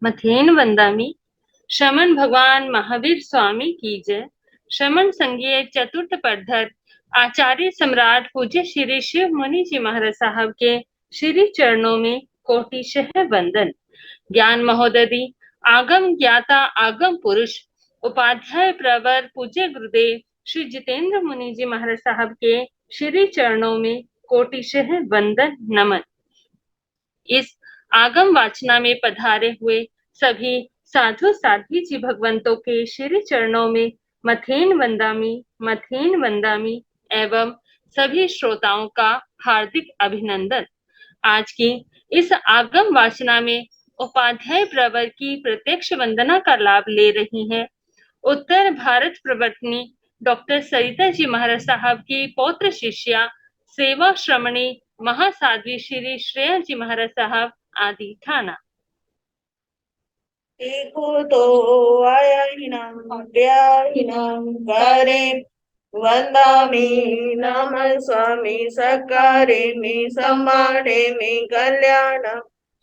मथेन वंदामी। श्रमण भगवान महावीर स्वामी की जय। श्रमण संघीय चतुर्थ पद्धर आचार्य सम्राट पूज्य श्री शिव मुनि जी महाराज साहब के श्री चरणों में कोटिशह वंदन। ज्ञान महोदधि आगम ज्ञाता आगम पुरुष उपाध्याय प्रवर पूज्य गुरुदेव श्री जितेंद्र मुनि जी महाराज साहब के श्री चरणों में कोटिशह वंदन नमन। इस आगम वाचना में पधारे हुए सभी साधु साध्वी जी भगवंतों के श्री चरणों में मथेन वंदामी एवं सभी श्रोताओं का हार्दिक अभिनंदन। आज की इस आगम वाचना में उपाध्याय प्रवर की प्रत्यक्ष वंदना का लाभ ले रही हैं उत्तर भारत प्रवर्तनी डॉक्टर सरिता जी महाराज साहब की पौत्र शिष्या सेवा श्रमणी महासाध्वी श्री श्रेया जी महाराज साहब आदि ठाना। देखो तो आया ही नाम करे वंदामी नम स्वामी सकारे में समाने में कल्याण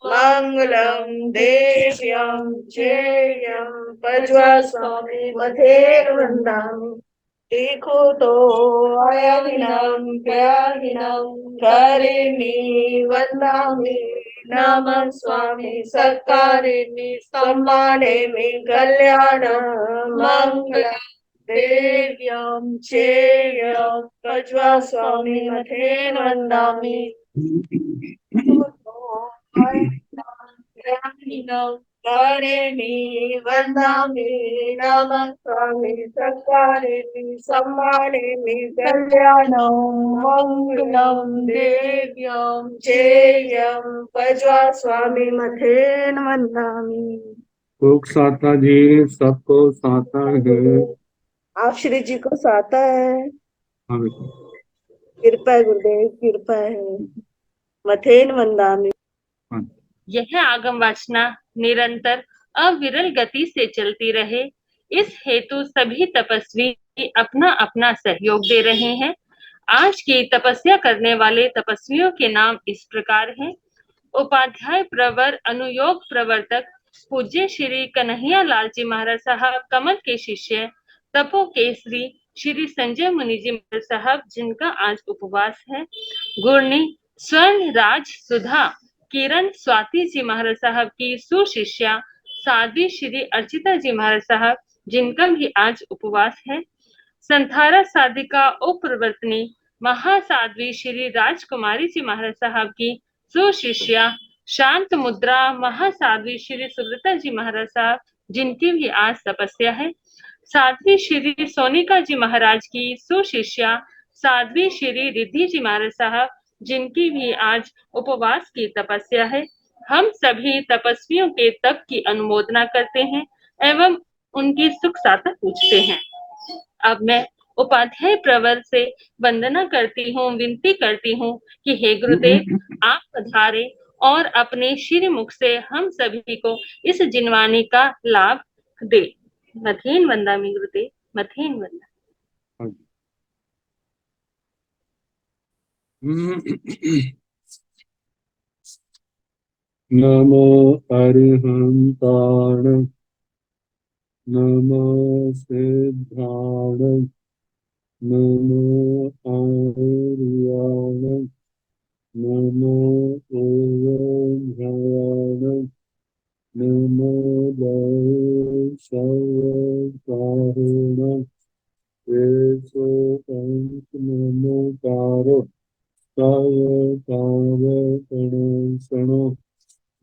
मंगलम देव्यम जयम पज्वा स्वामी मथेर वंदामी। देखो तो आया ही नाम करे मी वंदामी नम स्वामी सत्कारिणी सम्मानिनी कल्याण मंगल देव्यं चेयं पज्वा स्वामी मथेन वंदामि। करेणि वंदामि नम स्वामी सत्कारिणी सम्मानिनी कल्याणं मंगलं देव्यं चेयं पज्वा स्वामी मथेन वंदामि। लोक साता जी सबको साता है। आप श्री जी को साता है। हाँ, कृपा है गुरुदेव, कृपा है। मथेन वंदामि। यह आगम वाचना निरंतर अविरल गति से चलती रहे, इस हेतु सभी तपस्वी अपना अपना सहयोग दे रहे हैं। आज की तपस्या करने वाले तपस्वियों के नाम इस प्रकार हैं। उपाध्याय प्रवर अनुयोग प्रवर्तक पूज्य श्री कन्हैया लाल जी महाराज साहब कमल के शिष्य तपो केसरी श्री संजय मुनि जी महाराज साहब जिनका आज उपवास है। गुरनी स्वर्ण राज सुधा किरण स्वाति जी महाराज साहब की सुशिष्या साध्वी श्री अर्चिता जी महाराज साहब जिनका भी आज उपवास है। संथारा साधिका उपप्रवर्तनी महासाध्वी श्री राजकुमारी जी महाराज साहब की सुशिष्या शांत मुद्रा महासाध्वी श्री सुब्रता जी महाराज साहब जिनकी भी आज तपस्या है। साध्वी श्री सोनिका जी महाराज की सुशिष्या साध्वी श्री रिद्धि जी महाराज साहब जिनकी भी आज उपवास की तपस्या है। हम सभी तपस्वियों के तप की अनुमोदना करते हैं एवं उनकी सुख साता पूछते हैं। अब मैं उपाध्याय प्रवर से वंदना करती हूँ, विनती करती हूँ कि हे गुरुदेव आप पधारे और अपने श्री मुख से हम सभी को इस जिनवाणी का लाभ दे। मथेन वंदामि गुरुदेव, मथेन वंदा। नमो अरिहंताण नमो सिद्धाण नमो आर्याण नमो ओंकाराण नमो वैश्वाकारेण येषो नमोकारो कावकावकणसणो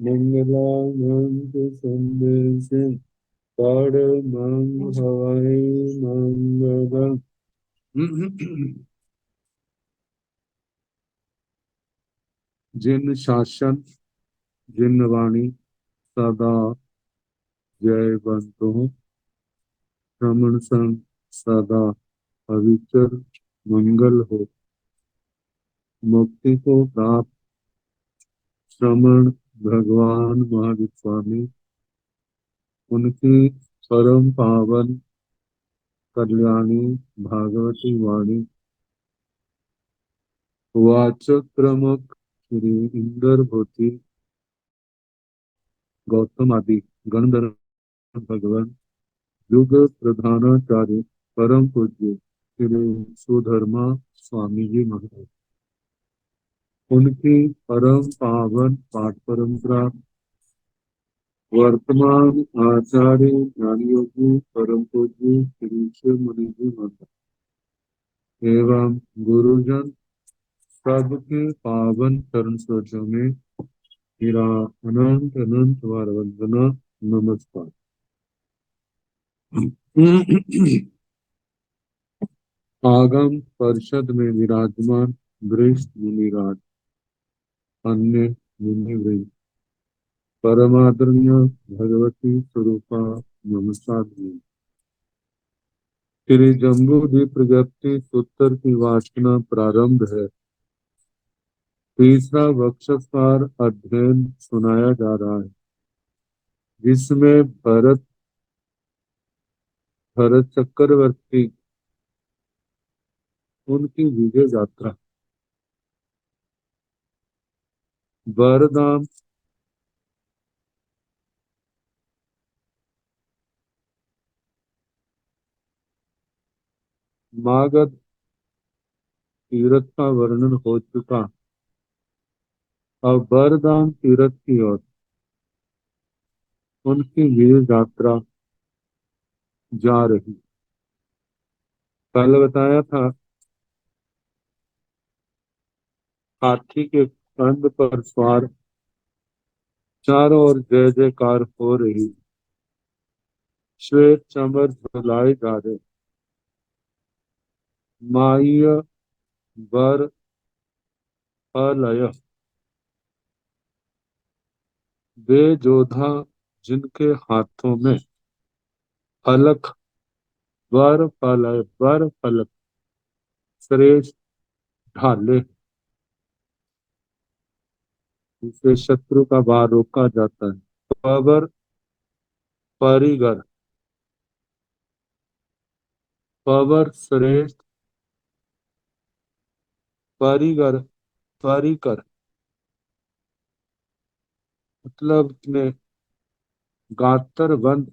मंगलानंद संदेशे परमं हवै मंगलम्। जिन शासन जिन वाणी सदा जय बंतो श्रमण संग सदा पवित्र मंगल हो। मुक्ति को प्राप्त श्रमण भगवान महावीर स्वामी उनकी परम पावन कल्याणी भागवती वाणी वाचक प्रमुख श्री इंदर भोती गौतम आदि गणधर भगवान युग प्रधानाचार्य परम पूज्य श्री सुधर्मा स्वामी जी महाराज, उनकी परम पावन पाठ परंपरा वर्तमान आचार्य ज्ञान योगी परम पूज्य श्री शिव मुनि जी महाराज एवं गुरुजन सबके पावन चरण सरोजों में मेरा अनंत अनंत बार वंदना नमस्कार। आगम परिषद में विराजमान वरिष्ठ मुनिराज, अन्य मुनिवृंद, परमादरणीय भगवती स्वरूपा नमस्कार। श्री जम्बू द्वीप प्रगति सूत्र की वाचना प्रारंभ है। तीसरा वक्षस्कार अध्ययन सुनाया जा रहा है, जिसमें भरत चक्रवर्ती उनकी विजय यात्रा, बरदाम मागध तीर्थ का वर्णन हो चुका। अब बरदाम तीर्थ की ओर उनकी विजय यात्रा जा रही। कल बताया था हाथी के कंध पर सवार, चारों ओर जय जयकार हो रही, श्वेत चंबर झुलाए जा रहे, माह्य वर अलय, वे जोधा जिनके हाथों में फलक वर फलक श्रेष्ठ ढाले, जिससे शत्रु का वार रोका जाता है। पवर परिगर, पवर श्रेष्ठ, परिगर परिकर मतलब ने गातर बंद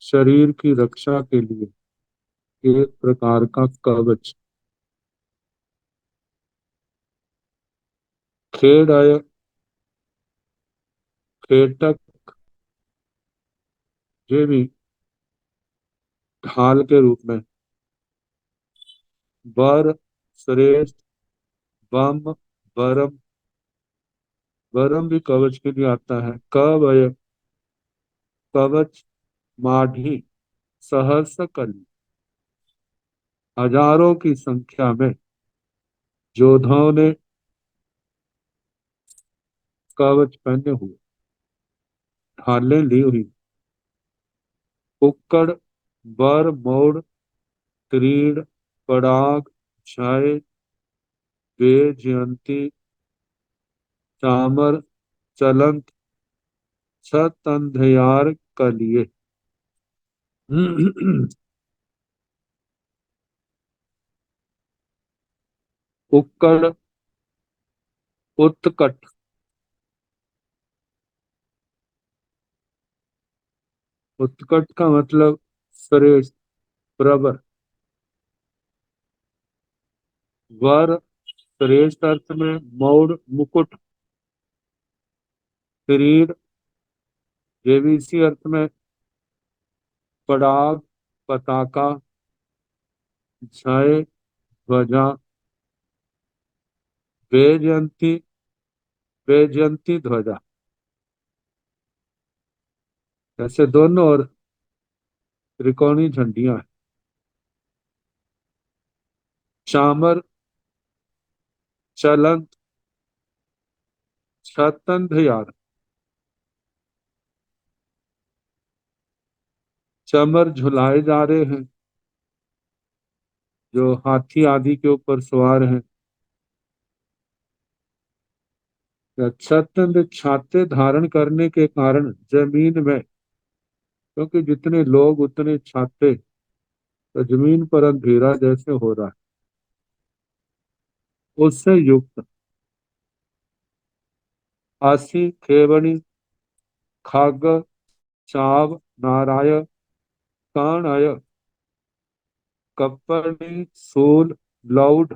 शरीर की रक्षा के लिए एक प्रकार का कवच। खेड़य, खेटक, ये भी ढाल के रूप में। वर श्रेष्ठ, बम बरम, बरम भी कवच के लिए आता है। कवय कवच, माढ़ी, सहस्र कली, हजारों की संख्या में योद्धाओं ने कवच पहने हुए, ढालें ली हुई। उक्कड़, बर मोड़, तीड़, पराग, छाय, जयंती, चामर, चलंत, छत अंधयार कलिए। उक्कड़, उत्कट, उत्कट का मतलब श्रेष्ठ, प्रबर। वर श्रेष्ठ अर्थ में मौड़, मुकुट। शरीर, ये भी इसी अर्थ में पराग, पताका, छय, ध्वजा। वैजयंती, वैजयंती ध्वजा, ऐसे दोनों और त्रिकोणी झंडियां हैं। चामर, चलंत, छतंधयार, चमर झुलाए जा रहे हैं, जो हाथी आदि के ऊपर सवार हैं। छतंद, छाते धारण करने के कारण जमीन में, क्योंकि जितने लोग उतने छाते, तो जमीन पर अंधेरा जैसे हो रहा है, उससे युक्त। आसी खेवनी, खाग चाव नाराय काणय कपणी सोल लौड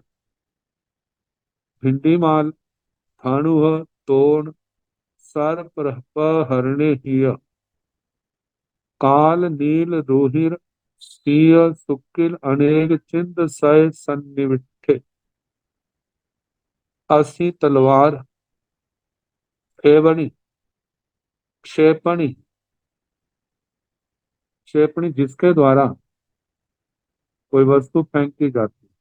भिंडीमाल थाणुह तोण सर्पहरणे हिय काल नील रोहिर सिय सुकिल अनेक चिंद सय सन्निविठे असी तलवार खेवणी क्षेपणी क्षेपणी जिसके द्वारा कोई वस्तु फेंकी जाती है।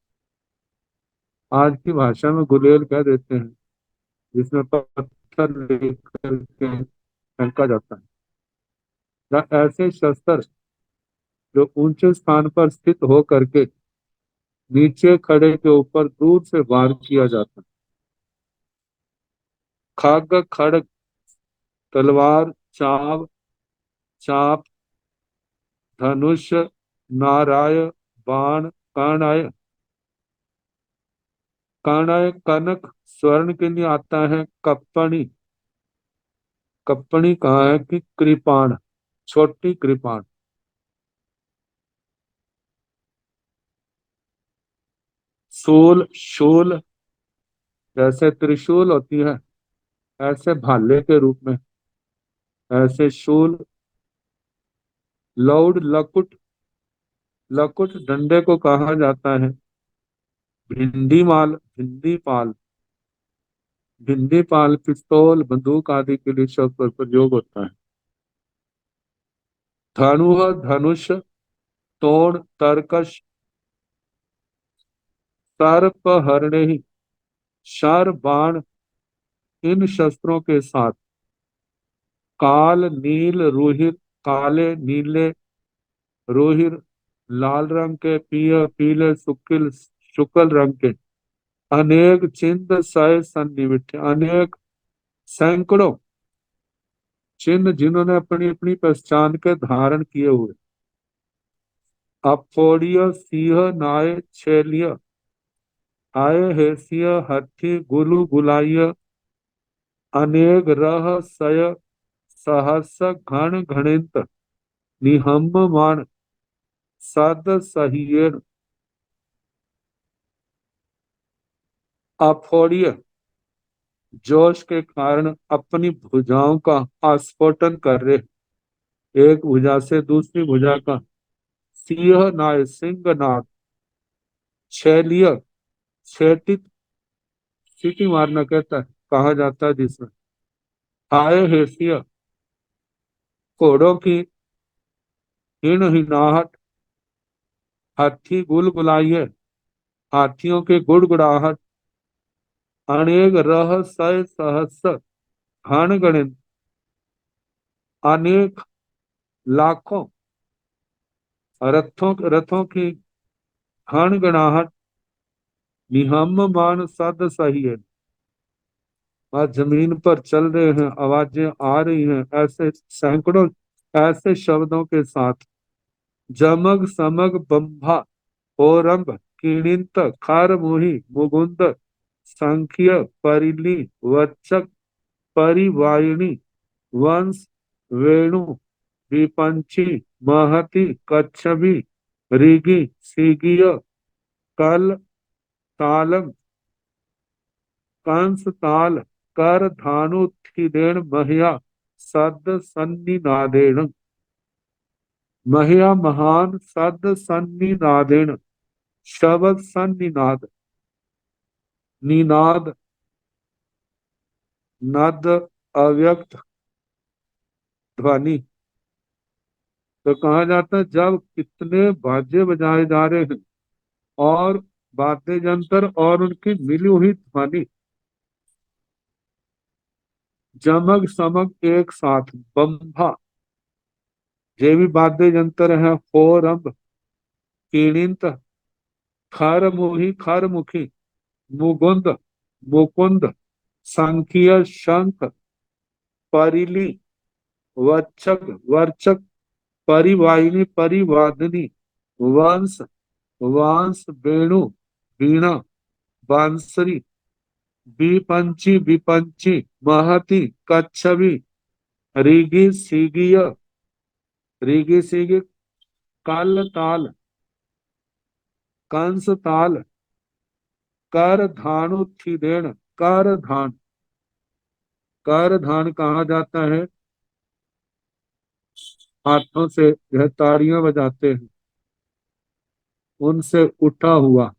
आज की भाषा में गुलेल कह देते हैं, जिसमें पत्थर लेकर के फेंका जाता है, या ऐसे शस्त्र जो ऊंचे स्थान पर स्थित हो करके नीचे खड़े के ऊपर दूर से वार किया जाता है। खग खड़ग तलवार चाव चाप धनुष नाराय बाण कर्णाय कर्णाय कनक स्वर्ण के लिए आता है। कपणी कपणी कहा है कि कृपाण छोटी कृपाण। शूल शूल जैसे त्रिशूल होती है ऐसे भाले के रूप में, ऐसे शूल। लौड लकुट लकुट डंडे को कहा जाता है। भिंडी माल भिंडी पाल भिंडी पाल पिस्तौल बंदूक आदि के लिए शब्द पर प्रयोग होता है। धनुह धनुष तोड़ तरकश सर्प हरणे शर बाण इन शस्त्रों के साथ काल नील रोहित काले नीले रोहिर लाल रंग के पीले शुक्ल शुक्ल रंग के अनेक चिन्ह सय सन्निविष्ट अनेक सैकड़ों चिन्ह जिन्होंने अपनी अपनी पहचान के धारण किए हुए। अपोड़िय सिंह नाय छेलिय आय हेसिय हठी गुलु गुलाय अनेक रह सय सहस घन घणित निहम्म मान सद सहियेन। अफोड़िय जोश के कारण अपनी भुजाओं का आस्फोटन कर रहे, एक भुजा से दूसरी भुजा का। सिंह नाय सिंह नाद छैलिय छेटित सीटी मारना कहता है कहा जाता है, जिसमें आय हेसिय घोड़ों की हिण हिनाहट हाथी गुल गुलाइय हाथियों के गुड़गुड़ाहट अनेक रह सय सहस घन गणित अनेक लाखों रथों की घन गणाहट निहम्म मान सद सही है। आज जमीन पर चल रहे हैं, आवाजें आ रही हैं ऐसे सैकड़ों ऐसे शब्दों के साथ। जमग समग बंभा ओरंभ किणिंत खार मुहि मुकुंद संख्य परिली वचक परिवायिनी वंश वेणु विपंची महति कच्छपी ऋगि सीगिय कल तालम कंस ताल कर धानु थिदेण महिया सद सन्निनादेण महिया महान सद सन्निनादेण शब्द सन्निनाद निनाद नद अव्यक्त ध्वनि। तो कहा जाता है जब कितने बाजे बजाए जा रहे हैं और वाद्य यंत्र और उनकी मिली हुई ध्वनि जमग समग एक साथ। बंभा ये भी वाद्य यंत्र है। होरंभ किणिंत खर मुखी मुकुंद मुकुंद संकीय शंख परिली वचक वर्चक परिवाहिनी परिवादिनी वंश वांस वेणु वीणा बांसुरी विपंची विपंची महति कच्छवी रीगी सीगिय, रीगी सीगी काल ताल, कंस ताल, कर धानु थिदेण, कर धान, कर धान कहा जाता है, हाथों से यह ताड़ियां बजाते हैं, उनसे उठा हुआ,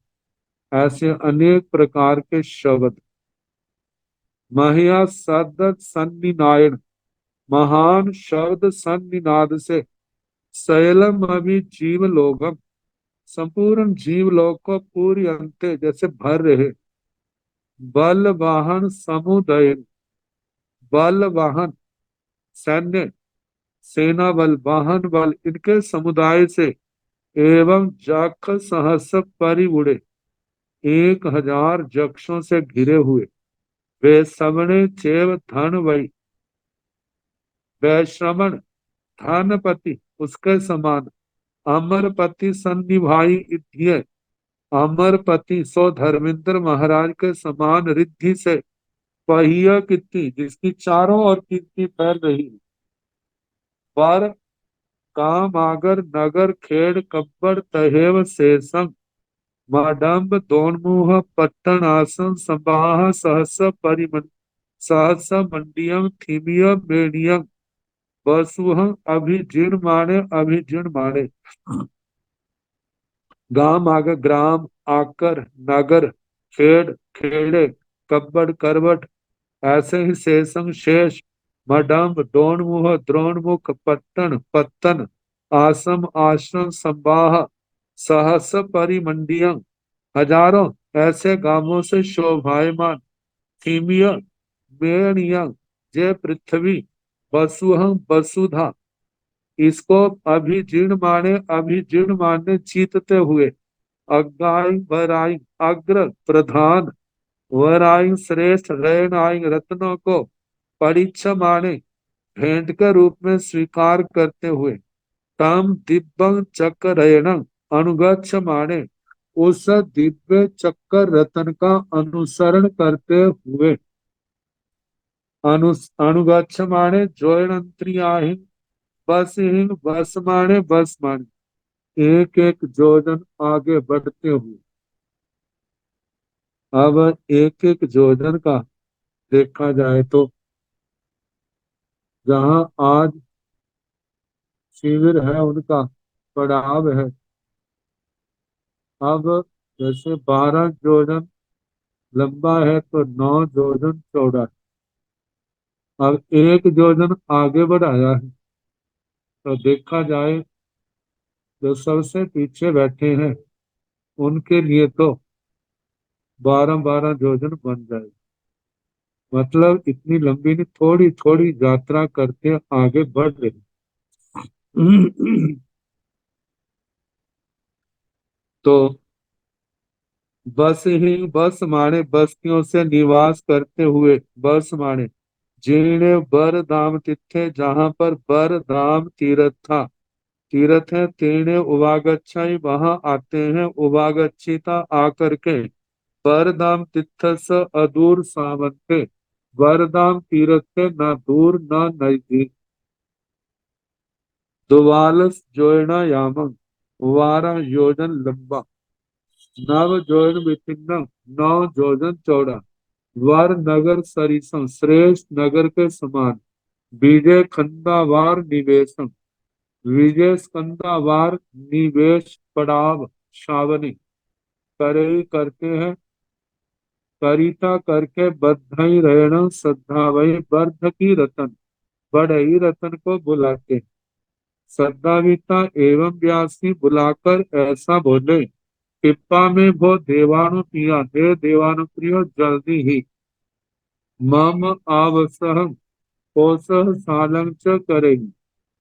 ऐसे अनेक प्रकार के शब्द। महिया सदत सन्निनायण, महान शब्द सन्निनाद से शैलम अभी जीवलोकम, संपूर्ण जीवलोक को पूरी अंते जैसे भर रहे। बल वाहन समुदय, बल वाहन सैन्य, सेना बल, वाहन बल, इनके समुदाय से एवं जख सहस परिउड़े, 1000 जक्षों से घिरे हुए। वे सबने चेव धन वही, वैश्रमण धनपति उसके समान, अमरपति सन्निभाई इत्य, अमरपति सो धर्मेंद्र महाराज के समान रिद्धि से, पहिया कीर्ति जिसकी चारों ओर कीर्ति फैल रही है। पर काम आगर नगर खेड़ कब्बड़ तहेव शेषम, माडम्ब दोनमुह पट्टन आसन संबाह सहस परिमन, सहस मंडियम थीमिय बेणियम, वसुहं अभिजीर्ण माणे, अभिजीर्ण माणे। गाम आगे ग्राम, आकर नगर, खेड़ खेड़े, कब्बड़ करवट, ऐसे ही शेषम शेष, मडम्ब द्रोणमुख द्रोणमुख, पट्टन पत्तन, आसम आश्रम, संवाह सहस परिमंडियम, हजारों ऐसे गांवों से शोभायमान, थीमिय मेणियम, जय पृथ्वी, वसुहं वसुधा, इसको अभिजीर्ण माने जीतते हुए, अग्गाई वराई अग्र प्रधान, वराई श्रेष्ठ, रैनाई रत्नों को, परीक्षा माने भेंट के रूप में स्वीकार करते हुए, तम दिव्यं चक्रयणं अनुगच्छ माने उस दिव्य चक्र रत्न का अनुसरण करते हुए, अनुगच्छ माने जोयंत्रियाहि, बस माने बस माने एक एक जोजन आगे बढ़ते हुए। अब एक एक जोजन का देखा जाए तो, जहां आज शिविर है उनका पड़ाव है, अब जैसे 12 जोजन लंबा है तो 9 जोजन चौड़ा है। अब एक जोजन आगे बढ़ाया है, तो देखा जाए जो सबसे पीछे बैठे हैं उनके लिए तो 12-12 जोजन बन जाए, मतलब इतनी लंबी नहीं, थोड़ी थोड़ी यात्रा करते आगे बढ़ रहे। तो बस ही बस माने बस्तियों से निवास करते हुए, बस माने जीर्ण बर धाम तिथे, जहां पर बर धाम तीर्थ था, तीर्थ है तीर्ण उवागच्छाई, वहां आते हैं उवागच्छिता आकर के, बर धाम तिथस अदूर सावंते, बर धाम तीर्थ से न दूर न नजदीक। दुवालस जोड़ना यामम, 12 योजन लंबा, नव जोजन विभिन्न, 9 जोजन चौड़ा, वर नगर सरिसम, श्रेष्ठ नगर के समान, विजय खंडावार निवेशम, विजय स्कंदावार निवेश पड़ाव, छावनी करे करते हैं, करिता करके बद्धई रहना, श्रद्धा वही वर्ध की रतन, बढ़ई रतन को बुलाते, श्रद्धाविता एवं व्यासी बुलाकर ऐसा बोले, कृपा में वो देवानु पिया, हे देवानु प्रियो जल्दी ही, मम आवसह कोसह सालंग च करेगी,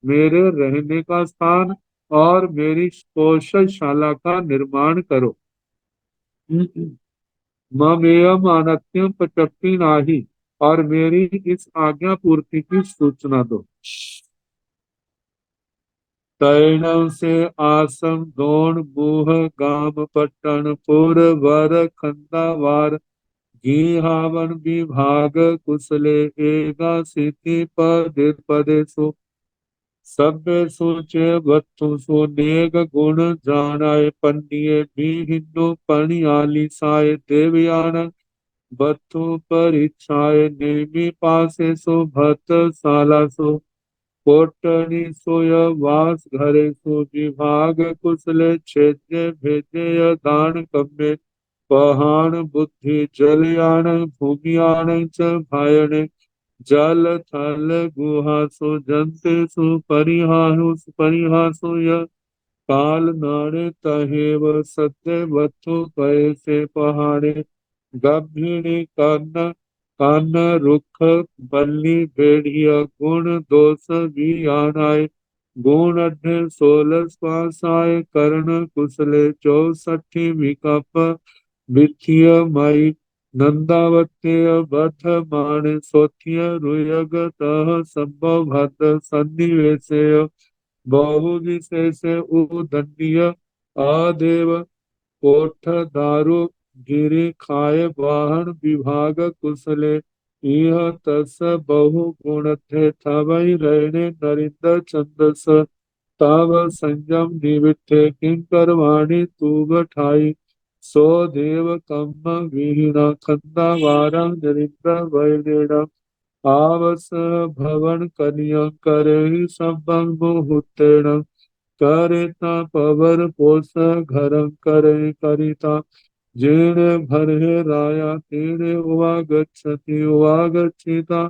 मेरे रहने का स्थान और मेरी कौशलशाला का निर्माण करो। ममेयम अनत्यम प्रचक्ति नाही, और मेरी इस आज्ञा पूर्ति की सूचना दो। तैणव से आसम दोण मुह गाम पट्टन पुर वर खंडावार, गीहावन विभाग कुशले एगा सिद्धि पदे पदे सो सभ्य सोचे वत्तु सो नेग गुण जानाय पन्निये भी हिंदू पणियाली साय देवयान वत्तु परीक्षाय नेमि पासे सो भत साला सो कोटनी सोय वास घरे सो विभाग कुशले क्षेत्र भेजे दान कम्मे पहाण बुद्धि जलयान भूमियान च भायने जल थल गुहासु जंतेषु परिहासु य काल नारे तहेव सत्य वत्थु कैसे पहाड़े गंभीरी कन्न कन्न रुख बल्ली भेड़िया गुण दोष भी आनाय गुण अढ्य 16 स्वासाय कर्ण कुशले 64 विकप वित्तीय मई नंदावत्य बथ मान सोथ्य रुयग तह संभव भद्र सन्निवेशय बहु विशेष उदंडीय आदेव कोठ दारु गिरि खाय वाहन विभाग कुशले यह तस बहु गुण थे थवै रहने नरिंद छंदस तव संयम निविथे किंकर वाणी तूब ठाई सो देव कम्म विहीना खंदा वारं नरिंद वैनेण आवस भवन कन्या करे संभंग मुहूर्तेण करेता पवर पोष घर करे करिता जेणे भरे राया तेणे उवागच्छति उवागच्छिता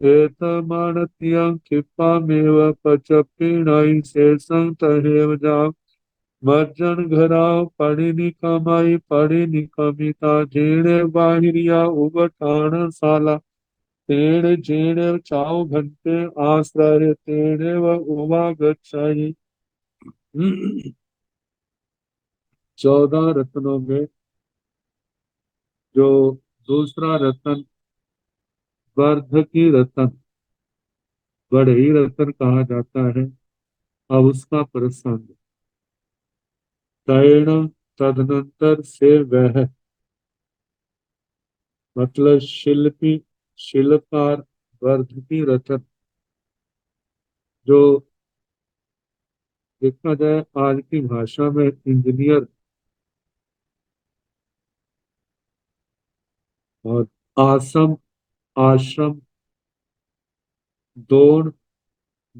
एतमानत्यं क्षिपामेव पचप्पीणाय शेषं तहेव जा मज्जन घराव पड़ी निकमाई पड़ी निकमिता जेणे बाहिरिया उबठाण साला तेणे जेणे चाव घंटे आश्रय तेणे व उवागच्छाई 14 रत्नों में जो दूसरा रत्न वर्धकी रत्न बढ़ई रत्न कहा जाता है। अब उसका प्रसंग तैण तदनंतर से वह मतलब शिल्पकार वर्धकी रत्न जो देखा जाए आज की भाषा में इंजीनियर और आश्रम आश्रम दोण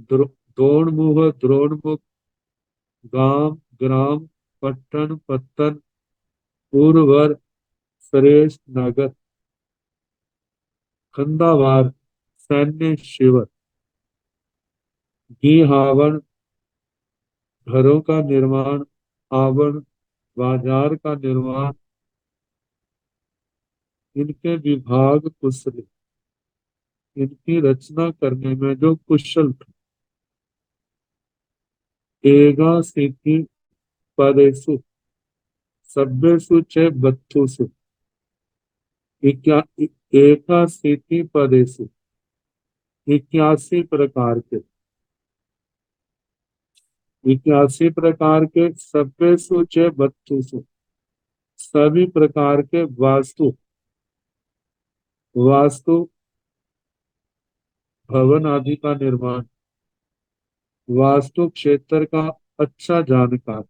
दोणमुह द्रोणमुख गाम ग्राम पट्टन पत्तन उर्वर श्रेष्ठ नगर खंडावार सैन्य शिविर गीहावन घरों का निर्माण आवरण बाजार का निर्माण इनके विभाग कुशल इनकी रचना करने में जो कुशल थे। एगा सिद्धि पदेषु सभ्येषु च बत्थुषु एका सिद्धि पदेषु 81 प्रकार के 81 प्रकार के सभ्येषु च बत्थुषु सभी प्रकार के वास्तु वास्तु भवन आदि का निर्माण वास्तु क्षेत्र का अच्छा जानकार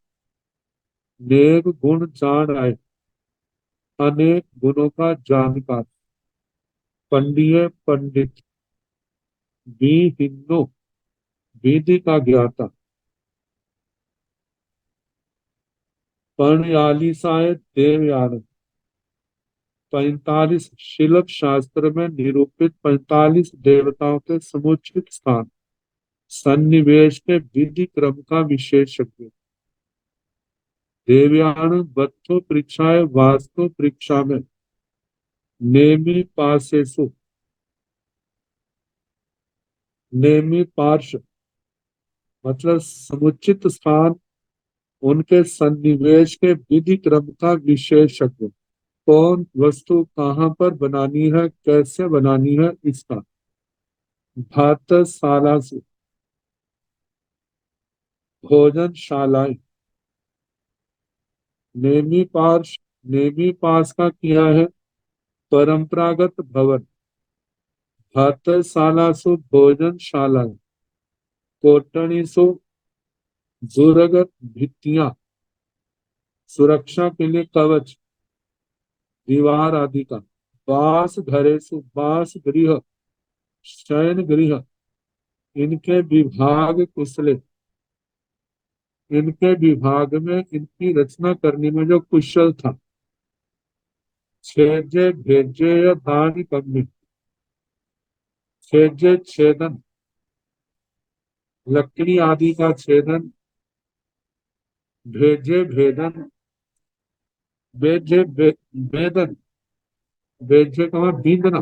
नेक गुण जान आए अनेक गुणों का जानकार पंडिय पंडित भी हिंदू विधि का ज्ञाता पर्णयालिसाय देवयान 45 शिल्प शास्त्र में निरूपित 45 देवताओं के समुचित स्थान सन्निवेश के विधि क्रम का विशेषज्ञ देवयान बत्थु परीक्षाएं वास्तु परीक्षा में नेमी पासेसु नेमी पार्श्व मतलब समुचित स्थान उनके सन्निवेश के विधि क्रम का विशेषज्ञ कौन वस्तु कहाँ पर बनानी है कैसे बनानी है इसका भातशाला से भोजनशालाएं नेमी पास का किया है परंपरागत भवन, भातशालासु भोजनशाला, कोटणीसु दुर्गत भित्तियां, सुरक्षा के लिए कवच, दीवार आदि का, बास घरेसु बास गृह, शयन गृह, इनके विभाग कुशले, इनके विभाग में इनकी रचना करने में जो कुशल था। छेजे भेजे या दान कम्मी, छेजे छेदन, लकड़ी आदि का छेदन, भेजे भेदन, बेदन, बेजे का बींदना,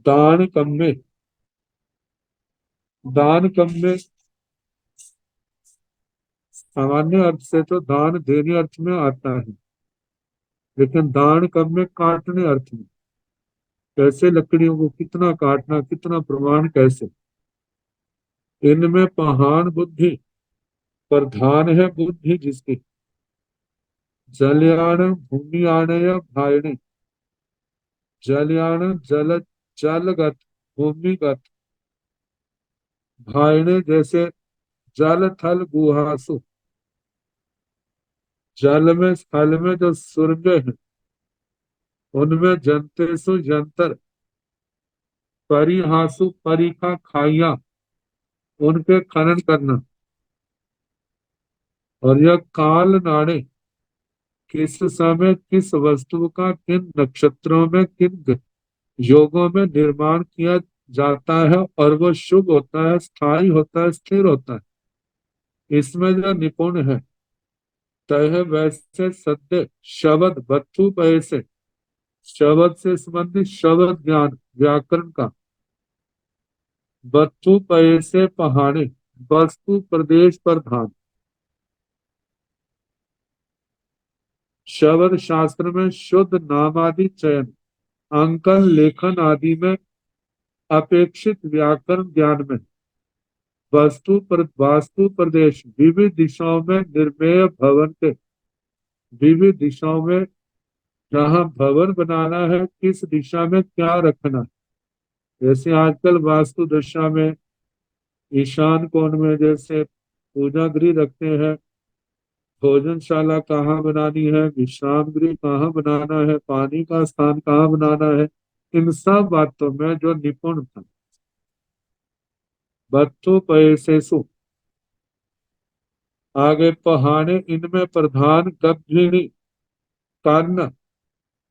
दान कम्मे, दान कम्मे सामान्य अर्थ से तो दान देने अर्थ में आता है, लेकिन दान कम्मे काटने अर्थ में, कैसे लकड़ियों को कितना काटना, कितना प्रमाण, कैसे। इनमें पहान बुद्धि, प्रधान है बुद्धि जिसकी, जलयान भूमियान या भायने, जलयान जल, जलगत, भूमिगत, भायने जैसे जल थल गुहासु, जल में स्थल में जो सुरंगें हैं उनमें जंतेसु जंतर, परिहासु परिखा खाइया, उनके खनन करना। और यह काल नाड़े, किस समय किस वस्तु का किन नक्षत्रों में किन योगों में निर्माण किया जाता है और वो शुभ होता है, स्थायी होता है, स्थिर होता है, इसमें जो निपुण है। तह वैसे सत्य शब्द बत्थु पैसे, शब्द से संबंधित शब्द ज्ञान व्याकरण का, बत्थु पैसे पहाड़े, वस्तु प्रदेश प्रधान, शब्द शास्त्र में शुद्ध नामादि चयन, अंकन लेखन आदि में, अपेक्षित व्याकरण ज्ञान में, वास्तु प्रदेश विविध दिशाओं में, निर्मेय भवन के, विविध दिशाओं में जहाँ भवन बनाना है किस दिशा में क्या रखना है। जैसे आजकल वास्तु दशा में ईशान कोण में जैसे पूजा गृह रखते हैं, भोजनशाला कहाँ बनानी है, विश्राम गृह कहाँ बनाना है, पानी का स्थान कहाँ बनाना है, इन सब बातों में जो निपुण था। बत्तु पैसेसु, आगे पहाड़े, इनमें प्रधान गंभीरी, कर्ण,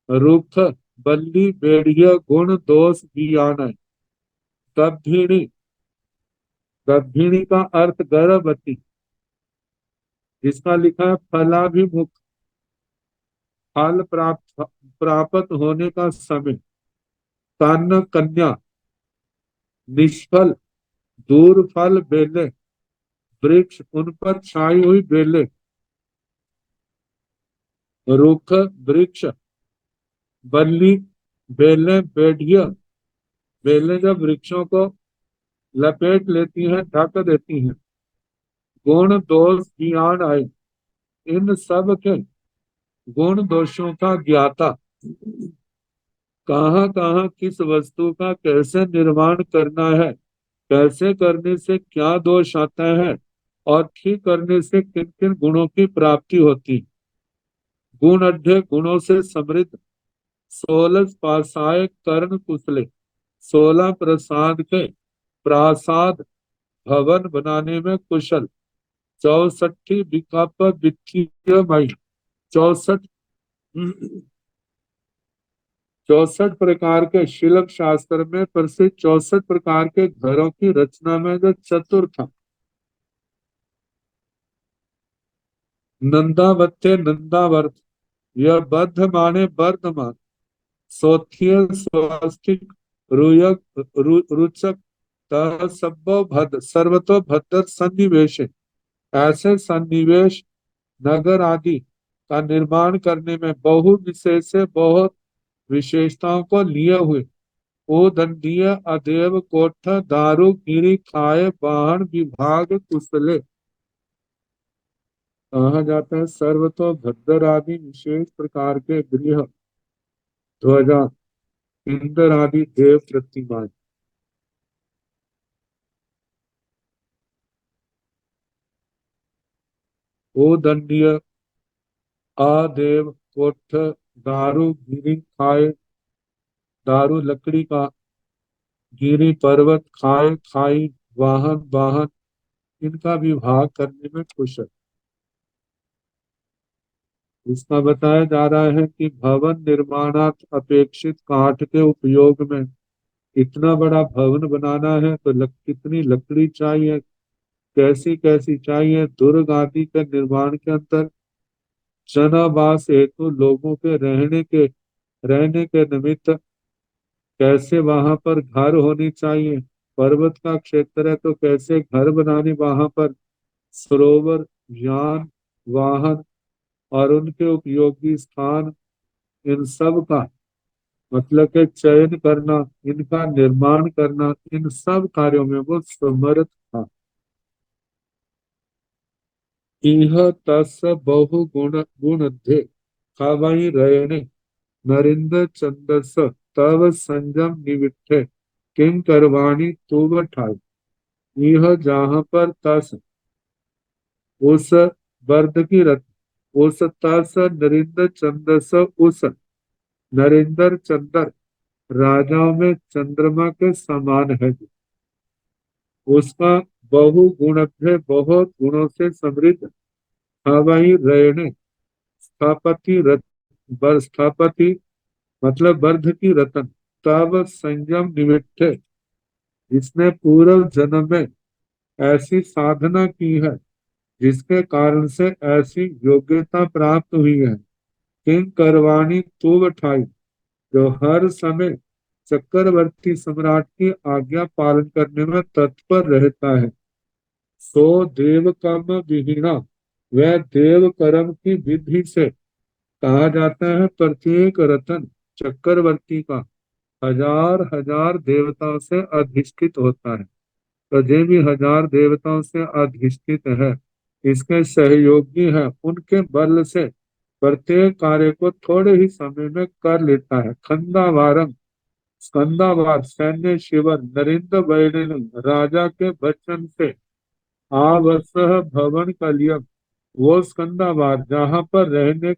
रुख, बल्ली, बेड़िया, गुण दोष ज्ञान है। गंभीरी, गंभीरी का अर्थ गर्भवती, जिसका लिखा है फलाभिमुख, फल प्राप्त होने का समय। कर्ण कन्या, निष्फल, दूर फल बेले, वृक्ष, उन पर छाई हुई बेले। रुख वृक्ष, बल्ली बेलें, बेड़िया, बेलें जब वृक्षों को लपेट लेती हैं, ढक देती हैं। गुण दोष ज्ञान आए, इन सब के गुण दोषों का ज्ञाता, कहाँ कहाँ किस वस्तु का कैसे निर्माण करना है, कैसे करने से क्या दोष आता है और ठीक करने से किन किन गुणों की प्राप्ति होती। गुण अध्यय, गुणों से समृद्ध। 16 पासाय कर्ण कुशले, 16 प्रसाद के प्रासाद भवन बनाने में कुशल। 64 विकल्प वित्तीय मई, 64 64 प्रकार के शिल्प शास्त्र में प्रसिद्ध 64 प्रकार के घरों की रचना में जो चतुर था। नंदावत्य नंदावर्त, यह बद्ध माने वर्धमान, सोथिय स्वस्तिक, रुयक रुचक, तत्सभो भद्र, सर्वतो भद्र सन्निवेश, ऐसे सन्निवेश नगर आदि का निर्माण करने में बहु विशेष से बहुत विशेषताओं को लिए हुए, ओ दंडीय अदेव कोठ दारु गिरी खाए वाहन विभाग कुशले, कहा जाता है सर्वतो भद्र आदि विशेष प्रकार के गृह ध्वजा, इंद्र आदि देव प्रतिमाएं। ओ दंडिय आदेव कोठ दारू गिरी खाए, दारू लकड़ी का, गिरी पर्वत खाए खाई, वाहन वाहन, इनका विभाग करने में खुश है। इसका बताया जा रहा है कि भवन निर्माणात अपेक्षित काठ के उपयोग में, इतना बड़ा भवन बनाना है तो कितनी लकड़ी चाहिए, कैसी कैसी चाहिए। दुर्ग आदि के निर्माण के अंदर जनावास हेतु लोगों के रहने के निमित्त कैसे वहां पर घर होनी चाहिए। पर्वत का क्षेत्र है तो कैसे घर बनाने वहां पर, सरोवर, यान, वाहन और उनके उपयोगी स्थान, इन सब का मतलब के चयन करना, इनका निर्माण करना, इन सब कार्यों में वो समर्थ था। इह तस बहु गुण खावाई रयणे, नरेंद्र छंदस तव संजम निविष्ठे, किंग करवाणी तुव ठाई। यह जहां पर तस, उस वर्द की रत, उस तस नरेंद्र छंदस, उस नरेंद्र चंद्र राजाओं में चंद्रमा के समान है। उसका बहु गुण, बहुत गुणों से समृद्ध, हवाई रहने, स्थापति रत, स्थापति मतलब वर्ध की रतन, तब संयम निमित्त, जिसने पूर्व जन्म में ऐसी साधना की है जिसके कारण से ऐसी योग्यता प्राप्त हुई है। किंग करवाणी तू ठाई, जो हर समय चक्रवर्ती सम्राट की आज्ञा पालन करने में तत्पर रहता है। सो देव कर्म विहीना, वह देव कर्म की विधि से कहा जाता है। प्रत्येक रतन चक्रवर्ती का हजार हजार देवताओं से अधिष्ठित होता है। तो जो भी हजार देवताओं से अधिष्ठित है, इसके सहयोगी है, उनके बल से प्रत्येक कार्य को थोड़े ही समय में कर लेता है। खंडावारम, स्कंदावार, सैन्य शिविर, नरेंद्र वैरिण, राजा के वचन से आवास भवन कलियम, वो स्कंदावार जहाँ पर रहने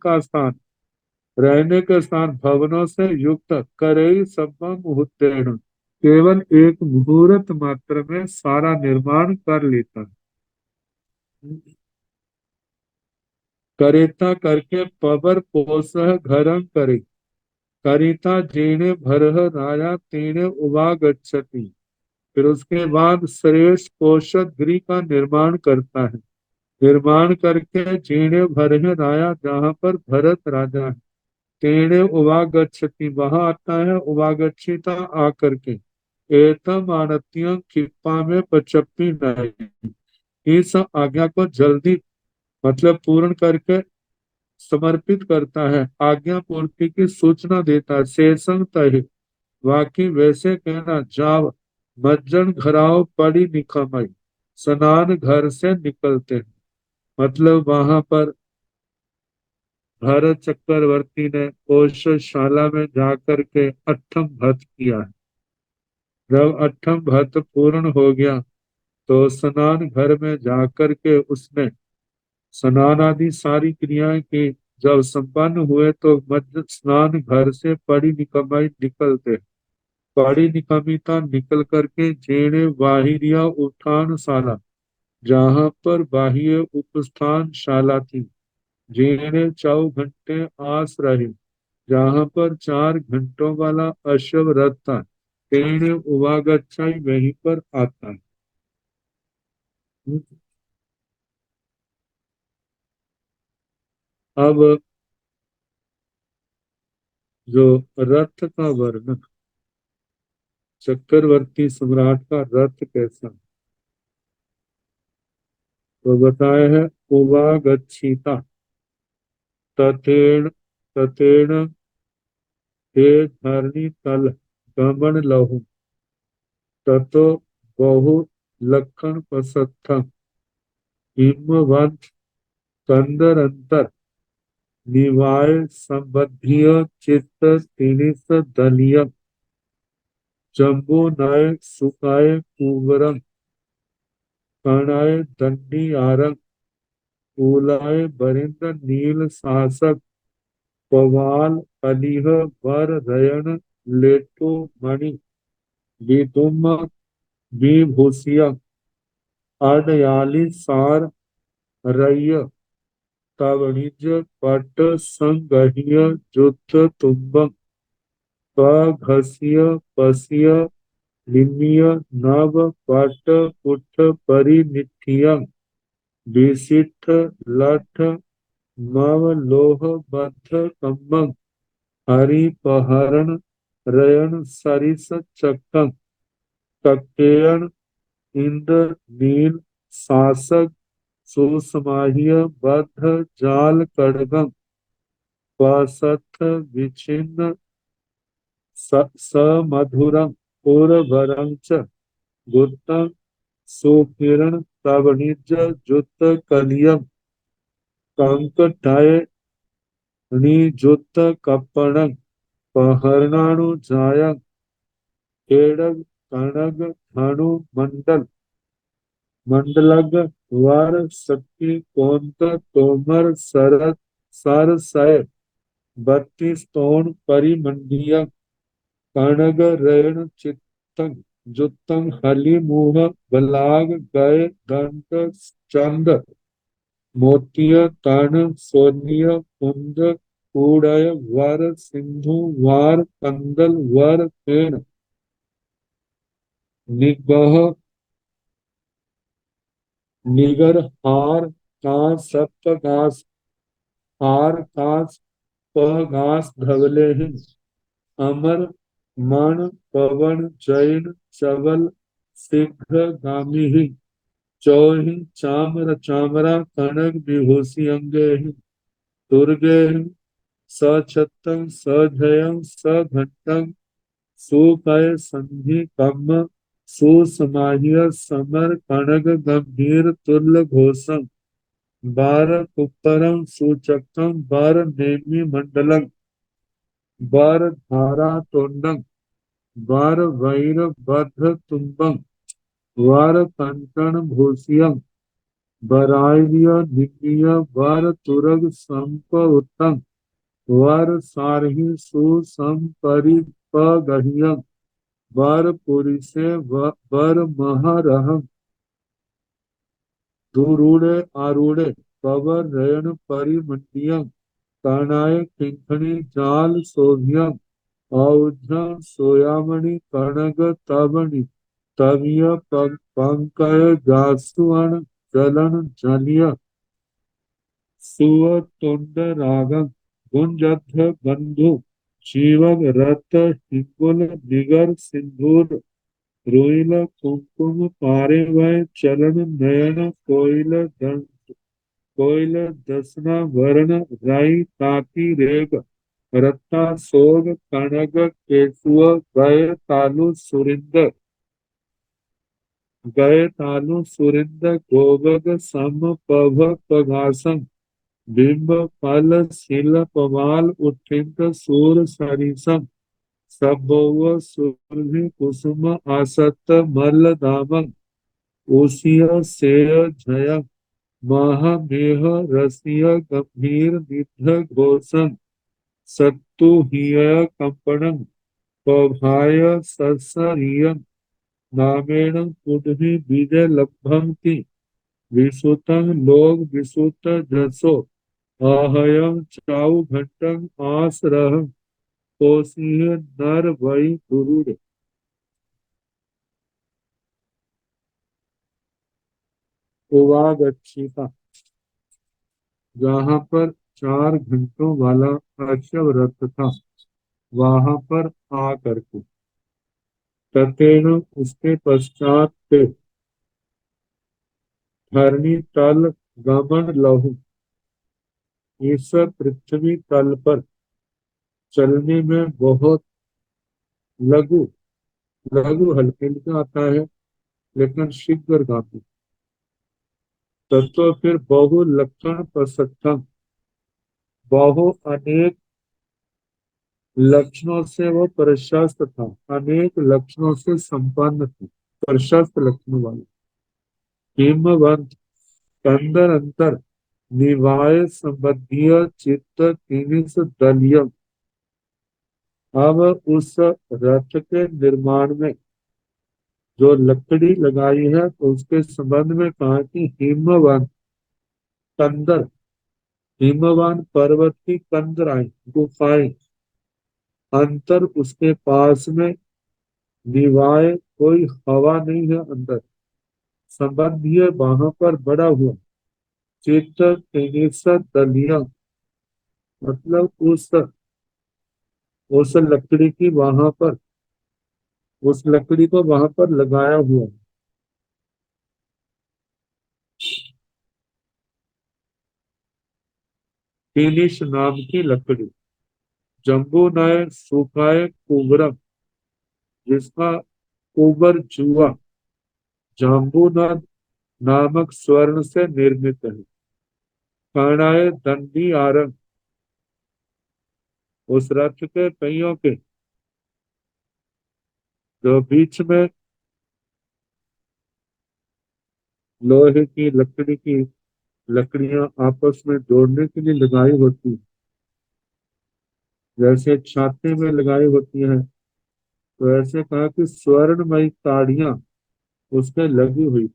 के स्थान भवनों से युक्त, करई सभा मुहूर्तेण, केवल एक मुहूर्त मात्र में सारा निर्माण कर लेता है। करेता करके पवर पोसह घरं करे, करिता जेणे भरह राया तेणे उवागच्छति। फिर उसके बाद श्रेष्ठ पोषक गृह का निर्माण करता है। निर्माण करके जेणे भरह राया, जहाँ पर भरत राजा है, तेणे उवागच्छति, वहां आता है, उवागच्छिता आकर के, एतम आनत्य क्षिप्पा में पचप्पी नहीं, इस आज्ञा को जल्दी मतलब पूर्ण करके समर्पित करता है, आज्ञा पूर्ति की सूचना देता है। शेषं तहि, वाकी वैसे कहना, जाव मज्जन घराव पड़ी निकमई, स्नान घर से निकलते हैं। मतलब वहां पर भरत चक्रवर्ती ने कौशलशाला में जाकर के अट्ठम भत किया है। जब अट्ठम भत पूर्ण हो गया तो स्नान घर में जाकर के उसने स्नान आदि सारी क्रियाएं की। जब संपन्न हुए तो मध्य स्नान घर से पड़ी निकमाई निकलते, पड़ी निकमिता निकल करके जेणे बाहिरिया उठान शाला, जहाँ पर बाह्य उपस्थान शाला थी, जेणे 4 घंटे आस रहे, जहाँ पर 4 घंटों वाला अश्व रथ था, तेणे उवागच्छाई, वहीं पर आता है। अब जो रथ का वर्णन, चक्रवर्ती सम्राट का रथ कैसा, तो बताया है, उवागच्छिता तथेण तथेण हे धरणी तल गमन लहु, ततो बहु लखन पसत्थ हिमवंत कंदर अंतर, निवाय संबंधीय चित्त तिनिस दलिय जम्बो नय सुखाय कुवरम कर्णाय दंडी आरंग कूलाय बरिंद नील शासक पवाल अलीह वर रयन लेटो मणि विदुम विभूषिया अडयाली सार रय तवणिज पट संगह्य जुत तुम्बम पघस्य पस्य निम्य नव पट पुठ परिनिठिय विशिष्ट लठ मव लोह बद्ध कम्बम हरिपहरण रयन सरिस चक्रम कक्केयन इंद्र नील शासक सुसमाह्य बद्ध जाल कड़गम वसथ विचिन्न समधुरम उर्वरं च गुप्तं सुकिरण तवणिज जुत कलियम कंकटाय निजुत कपणं पहरणानुजायं केडग कणग धनु मंडलग वर शक्ति कोंत तोमर सरत सर सय बत्तीस तोण परिमंडिय कणग रैण चित्तं जुत्तं हलि मुह बलाग गय दंत चंद मोतिय तण सोनिय कुंद कूड़य वर सिंधु वार कंदल वर फेण निगह निगर हार कांस सप्त घास हार कांस पघास धवले हिं अमर मण पवन जैन चवल शीघ्र गामी ही चौहि चामर चामरा कनक विभूषि अंगे ही दुर्गे ही सछत्तं सजयं सघट्टं सुकय संधि कम्म सुसमाह्य समर कणग गंभीर तुल्य घोषम बार कुप्परं सुचक्रं बार नेमि मंडलं बार धारा तोंडं बार वैर बद्ध तुम्बं वार कंकण भूषियं बराह्य निमीय वार तुरग संप उत्तम वार सारहि सुसंपरिपगह्यं वार पुरिसे वर महरहं दुरूढ़े आरूढ़े पवर रयन परिमंडियं कर्णाय किंखणी जाल शोभियं औझं सोयामणि कणग तवणि तवीय पंकय जासुअन जलन जलिय सुव तुंड रागं गुंजध्य बंधु जीवग रत हिंगुल निगर सिंधुर रोइल कुमकुम पारे वै चलन नयन कोइल दसना वरण राई ताती रेग रत्ता सोग कणग केसुअ गए तालु सुरिंद गोगग सम पभ पघासम बिंब फल शिल पवाल उत्थित सूर सरिसम सबोव सुरभि कुसुम आसत मल्ल दामं ओसिय सेय जय महामेह रसिय गंभीर निध घोषम सत्तु हिय कंपणं पभाय ससरियं नामेण पुडहि विजय लभंति विसुतं लोग विसुत जसो आहयं चाउ घंटं आस रहं कोसिह नर वै गुरुड़ उवागच्छिता जहाँ पर 4 घंटों वाला अश्व रथ था वहां पर आ करके ततेन उसके पश्चात ते धरणी तल गमन लहु इस पृथ्वी तल पर चलने में बहुत लघु लघु हल्के लिखा आता है लेकिन शीघ्रगामी तत्व फिर बहु लक्षण प्रसक्तम बहु अनेक लक्षणों से वो प्रशस्त था, अनेक लक्षणों से संपन्न था, प्रशस्त लक्षणों वाला। हिमवंत, कंदर अंतर, निवाय संबंधीय चित्त किनिस दलिय। अब उस रथ के निर्माण में जो लकड़ी लगाई है तो उसके संबंध में कहा कि हिमवंत, कंदर, हिमवान पर्वत की कंदराएं, गुफाएं, अंतर उसके पास में, निवाय कोई हवा नहीं है अंदर, संबंधीय वहां पर बड़ा हुआ, चित्त केनेसा दलिया, मतलब उस लकड़ी की वहां पर, उस लकड़ी को वहां पर लगाया हुआ है। टीलिश नाम की लकड़ी, जम्बू नय सुखाए कुबरम, जिसका कुबर जुआ जाम्बूनाद नामक स्वर्ण से निर्मित है। कर्णाय दंडी आरंग, उस रथ के पहियों के जो बीच में लोहे की लकड़ी की लकड़ियां आपस में जोड़ने के लिए लगाई होती है, जैसे छाते में लगाई होती है, तो ऐसे कहा कि स्वर्णमयी ताड़ियां उसमें लगी हुई।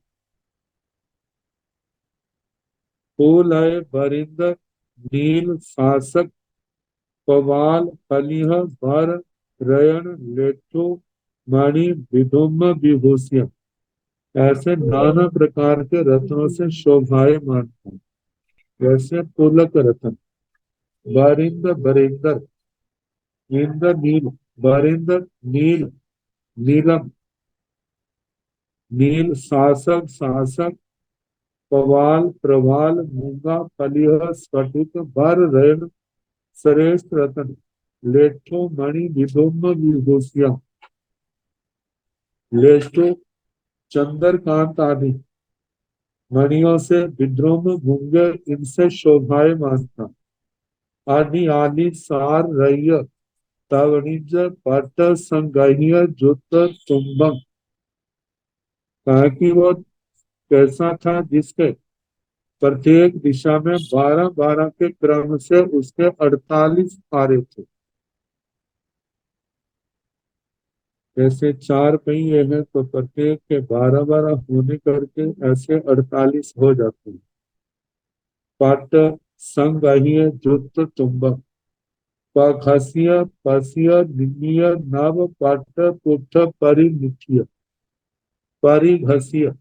फूल है बरिंद नील शासक पवाल फलिह भर रयन लेठो मणि विधुम विभूषिया, ऐसे नाना प्रकार के रत्नों से शोभायमान था। जैसे पुलक रत्न, बारिंद बरिंदर, इंद्र नील, बारिंद नील, नीलम, नील शासक शासक, पवाल प्रवाल, मूंगा फलिह स्फटिक बर रैन श्रेष्ठ रतन, लेठो मणि विधुम विभूषिया, लेठो चंद्रकांत आदि मणियों से विद्रोह मूंगे इनसे शोभायमान था। आदि आदि सार रैय तवणिज पट संगह्य जुत तुम्बम, कहा कि वो कैसा था जिसके प्रत्येक दिशा में 12-12 के क्रम से उसके 48 फारे थे। जैसे 4 पहिए हैं तो प्रत्येक के 12-12 होने करके ऐसे 48 हो जाते हैं। पट संगह्य जुत तुम्बम, पखसिय पसिय निमिय नव पट पुठ परिनिठिय, परिघसिय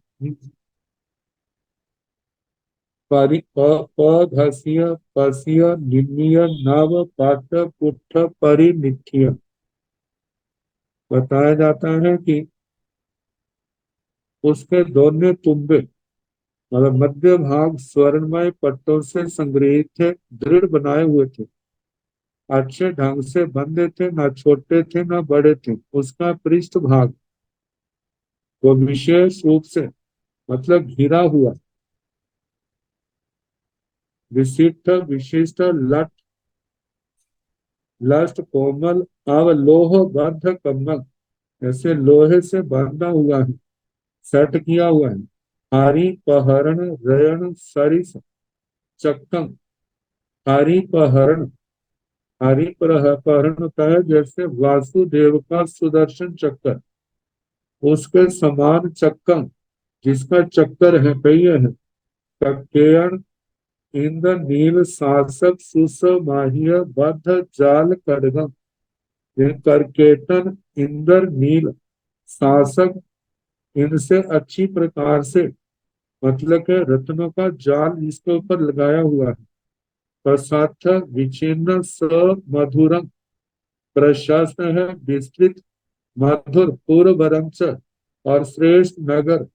पघसिय पसिय निमिय नव पट पुठ परिनिठिय। बताया जाता है कि उसके दोनों तुम्बे, मतलब मध्य भाग स्वर्णमय पट्टों से संग्रहित थे, दृढ़ बनाए हुए थे, अच्छे ढंग से बंधे थे, ना छोटे थे ना बड़े थे। उसका पृष्ठ भाग वो विशेष रूप से, मतलब घिरा हुआ, विशिष्ट विशिष्ट लट लस्ट कोमल अवलोह बद्ध कमल, ऐसे लोहे से बांधा हुआ है, सेट किया हुआ है। हारी पहरण रयण सरिस चक्कम, हारी पहरण, हारी पहरण होता है जैसे वासुदेव का सुदर्शन चक्कर, उसके समान चक्कम, जिसका चक्कर है, पहिए है। कक्केयन इंद्र नील शासक सुसमाह्य बद्ध जाल खड्गम, ये करकेतन इंद्र नील शासक, इनसे अच्छी प्रकार से, मतलब के रत्नों का जाल इसके ऊपर लगाया हुआ है। प्रसाथ विचिन्न स मधुरम, प्रशस्त है, विस्तृत, मधुर पूर्व च, और श्रेष्ठ नगर,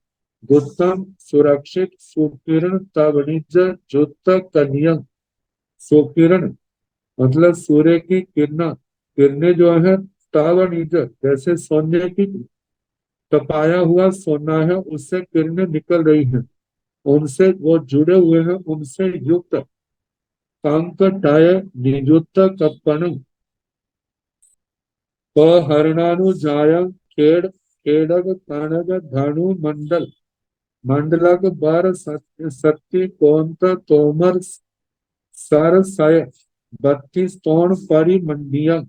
उत्तम सुरक्षित, सुकिरण तवणिज जुत कन्या, सुकिरण मतलब सूर्य की किरणा, किरणें जो है, तावणिज जैसे सोने की, तपाया हुआ सोना है उससे किरणें निकल रही हैं, उनसे वो जुड़े हुए हैं, उनसे युक्त कंकटय निजुत कपन पहरणानुजायं खेड़ग कणग धनु मंडलक बर सत्य कोंत तोमर सर सय 32 तोण परिमंडियम।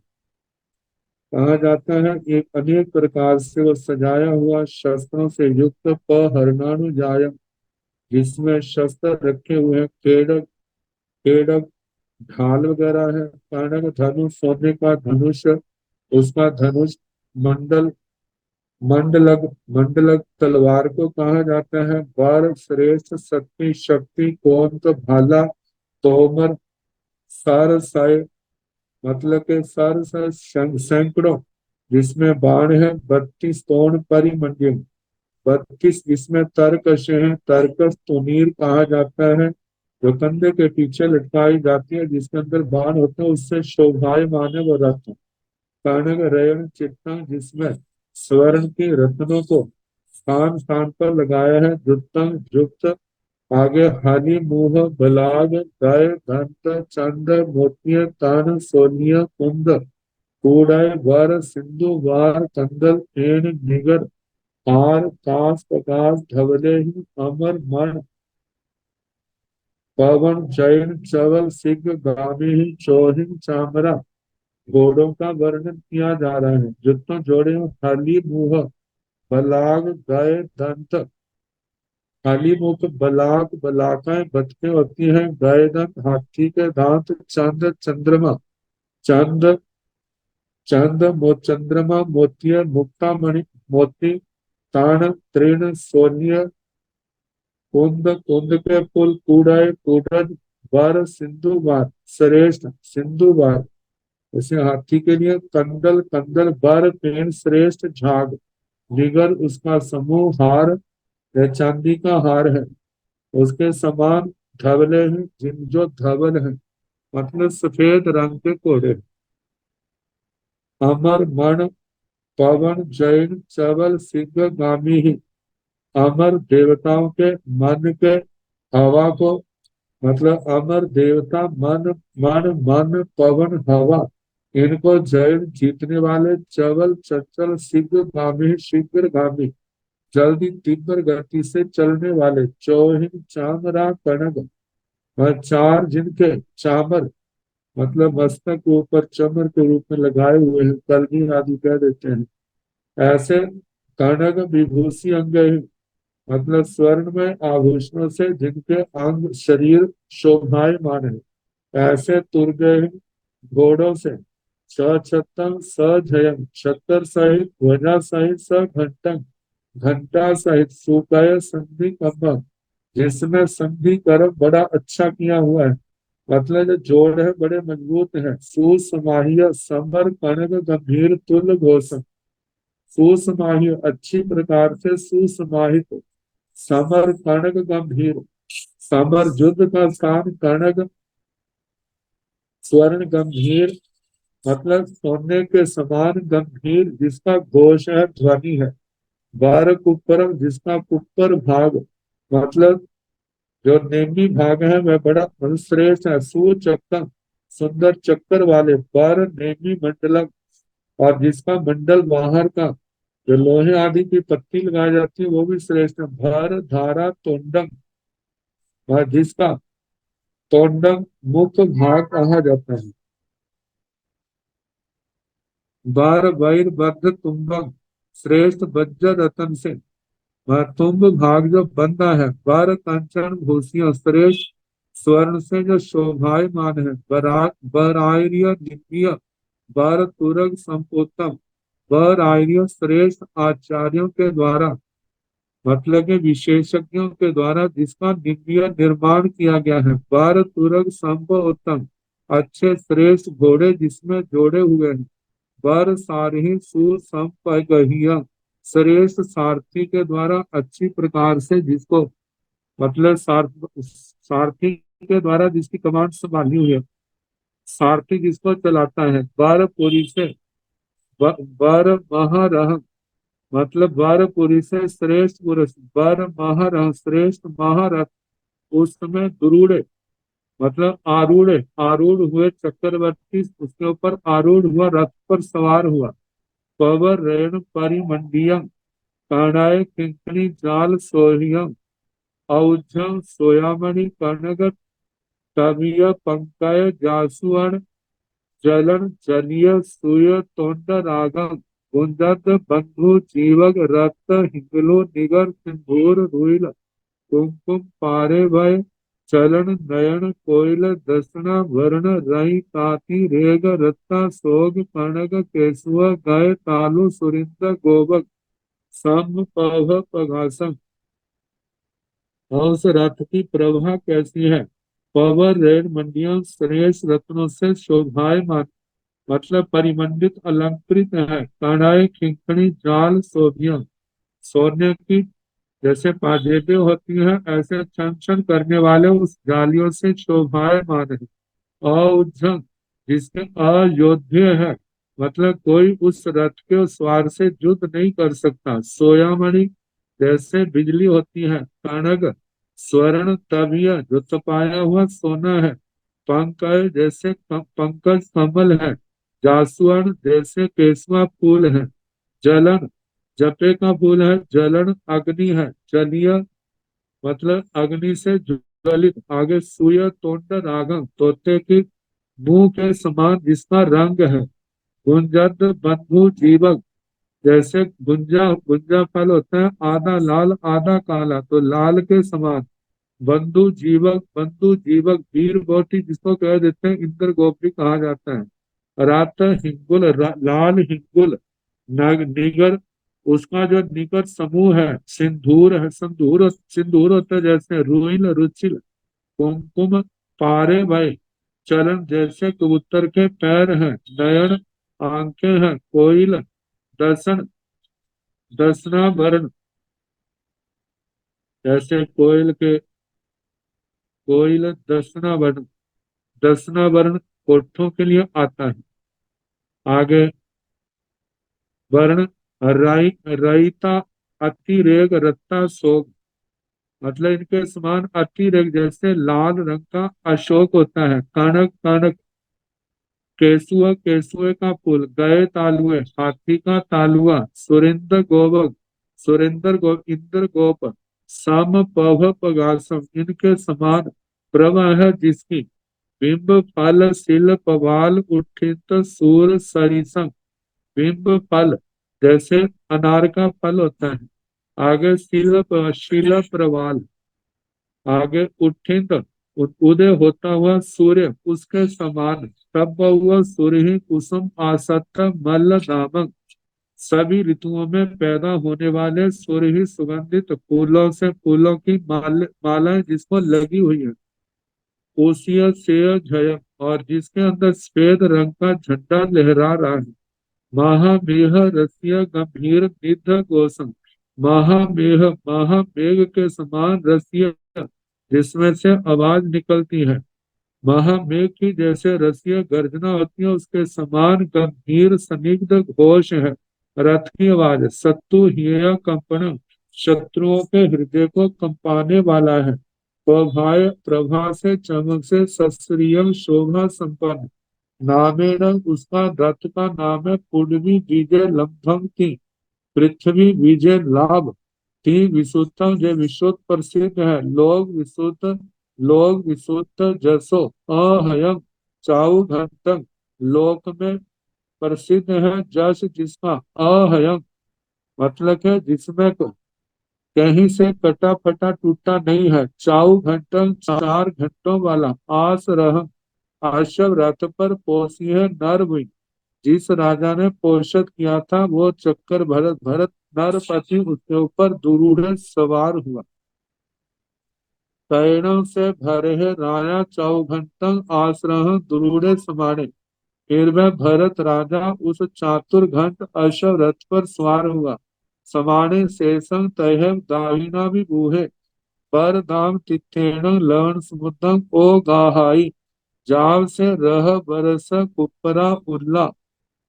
कहा जाता है एक अनेक प्रकार से वो सजाया हुआ शस्त्रों से युक्त पहरणानुजायम, जिसमें शस्त्र रखे हुए हैं, खेड़ग खेड़ग ढाल वगैरह है, कणग धनुष सोने का धनुष, उसका धनुष, मंडल मंडलक मंडलक तलवार को कहा जाता है, वर श्रेष्ठ शक्ति शक्ति कोंत भाला, तोमर सर सय मतलब के सर सर सैकड़ों जिसमें बाण है, 32 तोण परिमंडियम 32 जिसमें तर्कश है, तर्कश तुनीर कहा जाता है, जो कंधे के पीछे लटकाई जाती है, जिसके अंदर बाण होते हैं, उससे शोभायमान है वो रत्न। कनक रयन चित्तम जिसमें स्वर्ण के रत्नों को स्थान स्थान पर लगाया है, जुत्तम जुक्त आगे हानि मुंह बलाग गाय दंत चंद मोतिय तान सोनिया कुंद कूड़य वर सिंधु वार कंदल एन निगर हार कास प्रकाश धवले ही अमर मन पवन जैन चवल सिंह गामी ही चौहिन चामरा। घोड़ों का वर्णन किया जा रहा है, जुत्तों जोड़े हली मुंह बलाग गए दंत, खाली मुख बलाक बलाकाएं बतखें होती हैं, गए दंत हाथी के दांत, चंद चंद्रमा चंद चंद चंद्रमा मोतिय मुक्ता मणि मोती, तान तृण सोनिय कुंद कुंद के पुल कूड़ाए कूटज, वर सिंधु वार श्रेष्ठ सिंधु वार जैसे हाथी के लिए, कंदल कंदल बर पेड़ श्रेष्ठ झाग, निगर उसका समूह, हार यह चांदी का हार है, उसके समान धवले हैं जिन जो धवल है मतलब सफेद रंग के घोड़े, अमर मन पवन जैन चवल सिंह गामी ही, अमर देवताओं के मन के हवा को मतलब अमर देवता मन मन मन पवन हवा इनको जैन जीतने वाले, चवल चंचल शीघ्र गामी शीघ्र गामी जल्दी तीव्र गति से चलने वाले, चौहिन चामरा कनक वह चार जिनके चामर मतलब मस्तक के ऊपर चमर के रूप में लगाए हुए हैं, कलगी आदि कह देते हैं, ऐसे कनक विभूषी अंग मतलब स्वर्ण में आभूषणों से जिनके अंग शरीर शोभायमान है, ऐसे तुर्गय घोड़ों से सछत्रम सजयम छत्र सहित ध्वजा सहित सघंटम घंटा सहित सुकय संधि कम्बम, जिसमें संधि कर्म बड़ा अच्छा किया हुआ है, मतलब जो जोड़ है बड़े मजबूत है, सुसमाह्य समर कनक गंभीर तुल्य घोषम, सुसमाह्य अच्छी प्रकार से सुसमाहित, समर कनक गंभीर, समर युद्ध का स्थान, कनक स्वर्ण गंभीर मतलब सोने के समान, गंभीर जिसका घोष है ध्वनि है, बार कुपर जिसका कुपर भाग मतलब जो नेमी भाग है वह बड़ा श्रेष्ठ है, सुचक्र सुंदर चक्कर वाले, बार नेमी मंडलम और जिसका मंडल बाहर का जो लोहे आदि की पत्ती लगाई जाती है वो भी श्रेष्ठ है, भर धारा तोंडम और जिसका तोंडम मुख्य भाग कहा जाता है, बार वैर बद्ध तुम्बम श्रेष्ठ वज्र रतन से वह तुम्ब भाग जो बंधा है, बार कंचन भूषिया श्रेष्ठ स्वर्ण से जो शोभायमान है, बरार्य दिव्य बार तुरग संपोतम, बरार्य श्रेष्ठ आचार्यों के द्वारा मतलब के विशेषज्ञों के द्वारा जिसका दिव्य निर्माण किया गया है, बार तुरग संपोतम अच्छे श्रेष्ठ घोड़े जिसमें जोड़े हुए हैं, वर सारही सुसंपगहिया श्रेष्ठ सारथी के द्वारा अच्छी प्रकार से जिसको मतलब सारथी के द्वारा जिसकी कमांड संभाली हुई है, सारथी जिसको चलाता है, वर से वर महारह मतलब वर से श्रेष्ठ पुरुष, वर महारह श्रेष्ठ महारथ उस समय दुरूड़े मतलब आरूढ़, आरूढ़ हुए चक्रवर्ती, उसके ऊपर आरूढ़ हुआ, रथ पर सवार हुआ। पवर रेण परिमंडियम कर्णाय किंकणी जाल सोह्यम औझं सोयामणि कनक तविय पंकय जासुअन जलन जलिय सुय तोंड रागम गुंजत बंधु जीवक रक्त हिंगलो निगर सिंधूर रुइल कुमकुम पारे भय चलन नयन कोयल दसना वर्ण रही ताती रेग रत्ता सोग कनक केसुआ गए तालु सुरिंद गोबक सम पव पगासम। और उस रथ की प्रभा कैसी है? पवर रेण मंडियों श्रेष्ठ रत्नों से शोभायमान, मतलब परिमंडित अलंकृत है। कढ़ाई खिंकणी जाल शोभियम, सोने की जैसे पाजेबें होती हैं, ऐसे छन छन करने वाले उस जालियों से शोभायमान है। औझं, जिसके अयोध्य है, मतलब कोई उस रथ के उस सवार से युद्ध नहीं कर सकता। सोयामणि, जैसे बिजली होती है। कनक, स्वर्ण तविय, जो तपाया हुआ सोना है। पंकज, जैसे पंकज कमल है। जासुवन, जैसे केसवा फूल है। जलन, जपे का फूल है। जलन, अग्नि है। जलीय, मतलब अग्नि से ज्वलित। आगे सूर्य तोंड रागम, तोते की मुंह के समान जिसका रंग है। गुंजद बंधु जीवक, जैसे गुंजा, गुंजा फल होता है आधा लाल आधा काला, तो लाल के समान। बंधु जीवक, बंधु जीवक वीर गोटी जिसको कह देते हैं, इंद्र गोपी कहा जाता है। रात हिंगुल, लाल हिंगुल। निगर, उसका जो निकट समूह है। सिंदूर है, सिंदूर सिंदूर होता है जैसे। रुइल रुचिल कुमकुम पारे भय चलन, जैसे कबूतर के पैर हैं। नयन, आंखें हैं। कोयल, दर्शन, दसना वर्ण, जैसे कोयल दसना वर्ण। दसना वर्ण कोठों के लिए आता है। आगे वर्ण, राई रईता अतिरेक रत्ता शोक, मतलब इनके समान अतिरेक, जैसे लाल रंग का अशोक होता है। कनक, कनक केसुआ, केसुए का फूल। गए तालुए, हाथी का तालुआ। सुरेंद्र गोवक, सुरेंद्र गो इंद्र गोप। सम पव पगासम, इनके समान प्रभा है जिसकी। बिंब फल शिल पवाल उठित सूर सरिसम, बिंब फल, जैसे अनार का फल होता है। आगे शिल प्रवाल। आगे उठित, उदय होता हुआ सूर्य उसके समान। तब हुआ सूर्य ही कुसुम आसक्त मल्ल दामक, सभी ऋतुओं में पैदा होने वाले सूर्य ही सुगंधित फूलों से, फूलों की मालाएं जिसको लगी हुई है। कोसिया से जय, और जिसके अंदर श्वेत रंग का झंडा लहरा रहा है। महामेह रसिया गंभीर निध गोसम, महामेह, महामेघ के समान रसिया, जिसमें से आवाज निकलती है। महामेघ की जैसे रसिया गर्जना होती है, उसके समान गंभीर सनिग्ध घोष है रथ की आवाज। सत्तु हिया कंपन, शत्रुओं के हृदय को कंपाने वाला है। प्रभाय, प्रभा से, चमक से, सस्त्रियम शोभा संपन्न। नामेण, उसका रथ का नाम है पूर्वी विजय लब्धम की, पृथ्वी विजय लाभ। ती विशुद्धम, जो विश्व प्रसिद्ध है। लोग विशुद्ध जसो अहयम चाऊ घंटम, लोक में प्रसिद्ध है जस जिसका। अहयम, मतलब है जिसमें कहीं से कटा फटा टूटा नहीं है। चाऊ घंटम, 4 घंटों वाला। आस रह, आशव रथ पर पोसी है नर हुई, जिस राजा ने पोषित किया था वो चक्कर भरत, भरत नरपति उसके ऊपर दुरूढ़ सवार हुआ। पैरों से भरे है राया चौघंटन आश्रह दुरूढ़ समाने, फिर वह भरत राजा उस चातुर घंट अश्व रथ पर सवार हुआ। समाने शेषं तय दाहिना भी बूहे, पर दाम तिथेण लवण समुद्रम ओ गाहाई, जाव से रह बरस कुपरा उल्ला,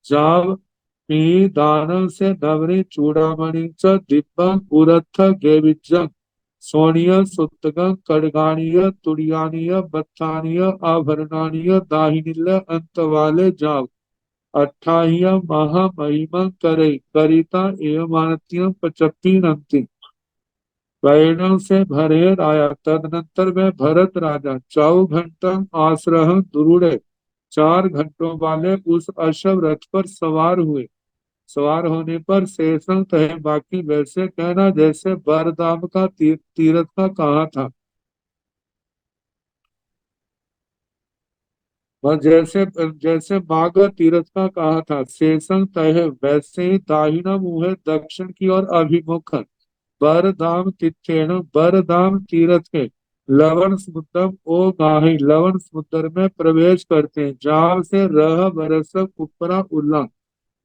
जाव पी दानव से नवरी चूड़ामणि च दिव्यं उरथ गेविजं, सोनिय सुत्तगं कड़गाणीय तुड़ियानीय बत्तानीय आभरणानीय दाहिनील अंत वाले जाव अट्ठाहिया महा महिमा करे करिता एवं मानतियम पचपी नंती वैरणों से भरेर आया तदनंतर में भरत राजा 4 घंटा आश्रह दुरुड़े 4 घंटों वाले उस अश्व रथ पर सवार हुए। सवार होने पर शेषं कहे बाकी वैसे कहना जैसे बरदाम का तीरथ का कहा था। और जैसे जैसे बाघ तीरथ का कहा था शेषं तय वैसे ही दाहिना मुंह दक्षिण की ओर अभिमुख बरदाम तिथेन बरदाम तीरथ के लवण समुद्रम ओ गाही लवण समुद्र में प्रवेश करते हैं जहां से रह बरस उपरा उल्ला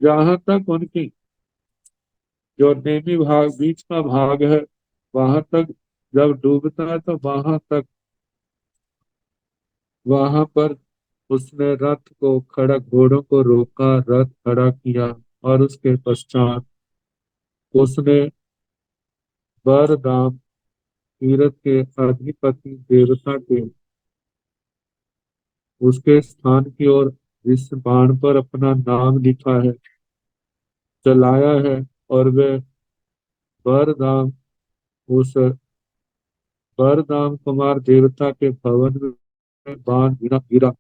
जहां तक उनकी जो नेमी भाग बीच का भाग है वहां तक जब डूबता है तो वहां पर उसने रथ को खड़ा घोड़ों को रोका रथ खड़ा किया और उसके पश्चात उसने बरदाम तीरथ के अधिपति देवता के उसके स्थान की ओर इस बाण पर अपना नाम लिखा है चलाया है और वे बरदाम उस बरदाम कुमार देवता के भवन में बाण गिरा गिरा।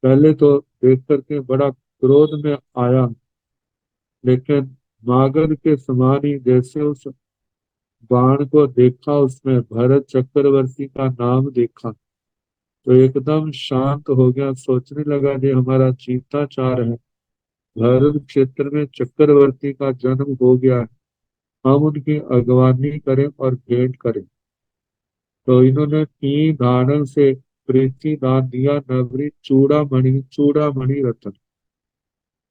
पहले तो देख करके बड़ा क्रोध में आया लेकिन नागर के समान ही जैसे उस बाण को देखा उसमें भरत चक्रवर्ती का नाम देखा तो एकदम शांत हो गया सोचने लगा ये हमारा चीताचार है भरत क्षेत्र में चक्रवर्ती का जन्म हो गया है हम उनकी अगवानी करें और भेंट करें। तो इन्होंने तीन दानों से प्रीति दान दिया नवरी चूड़ा मणि रतन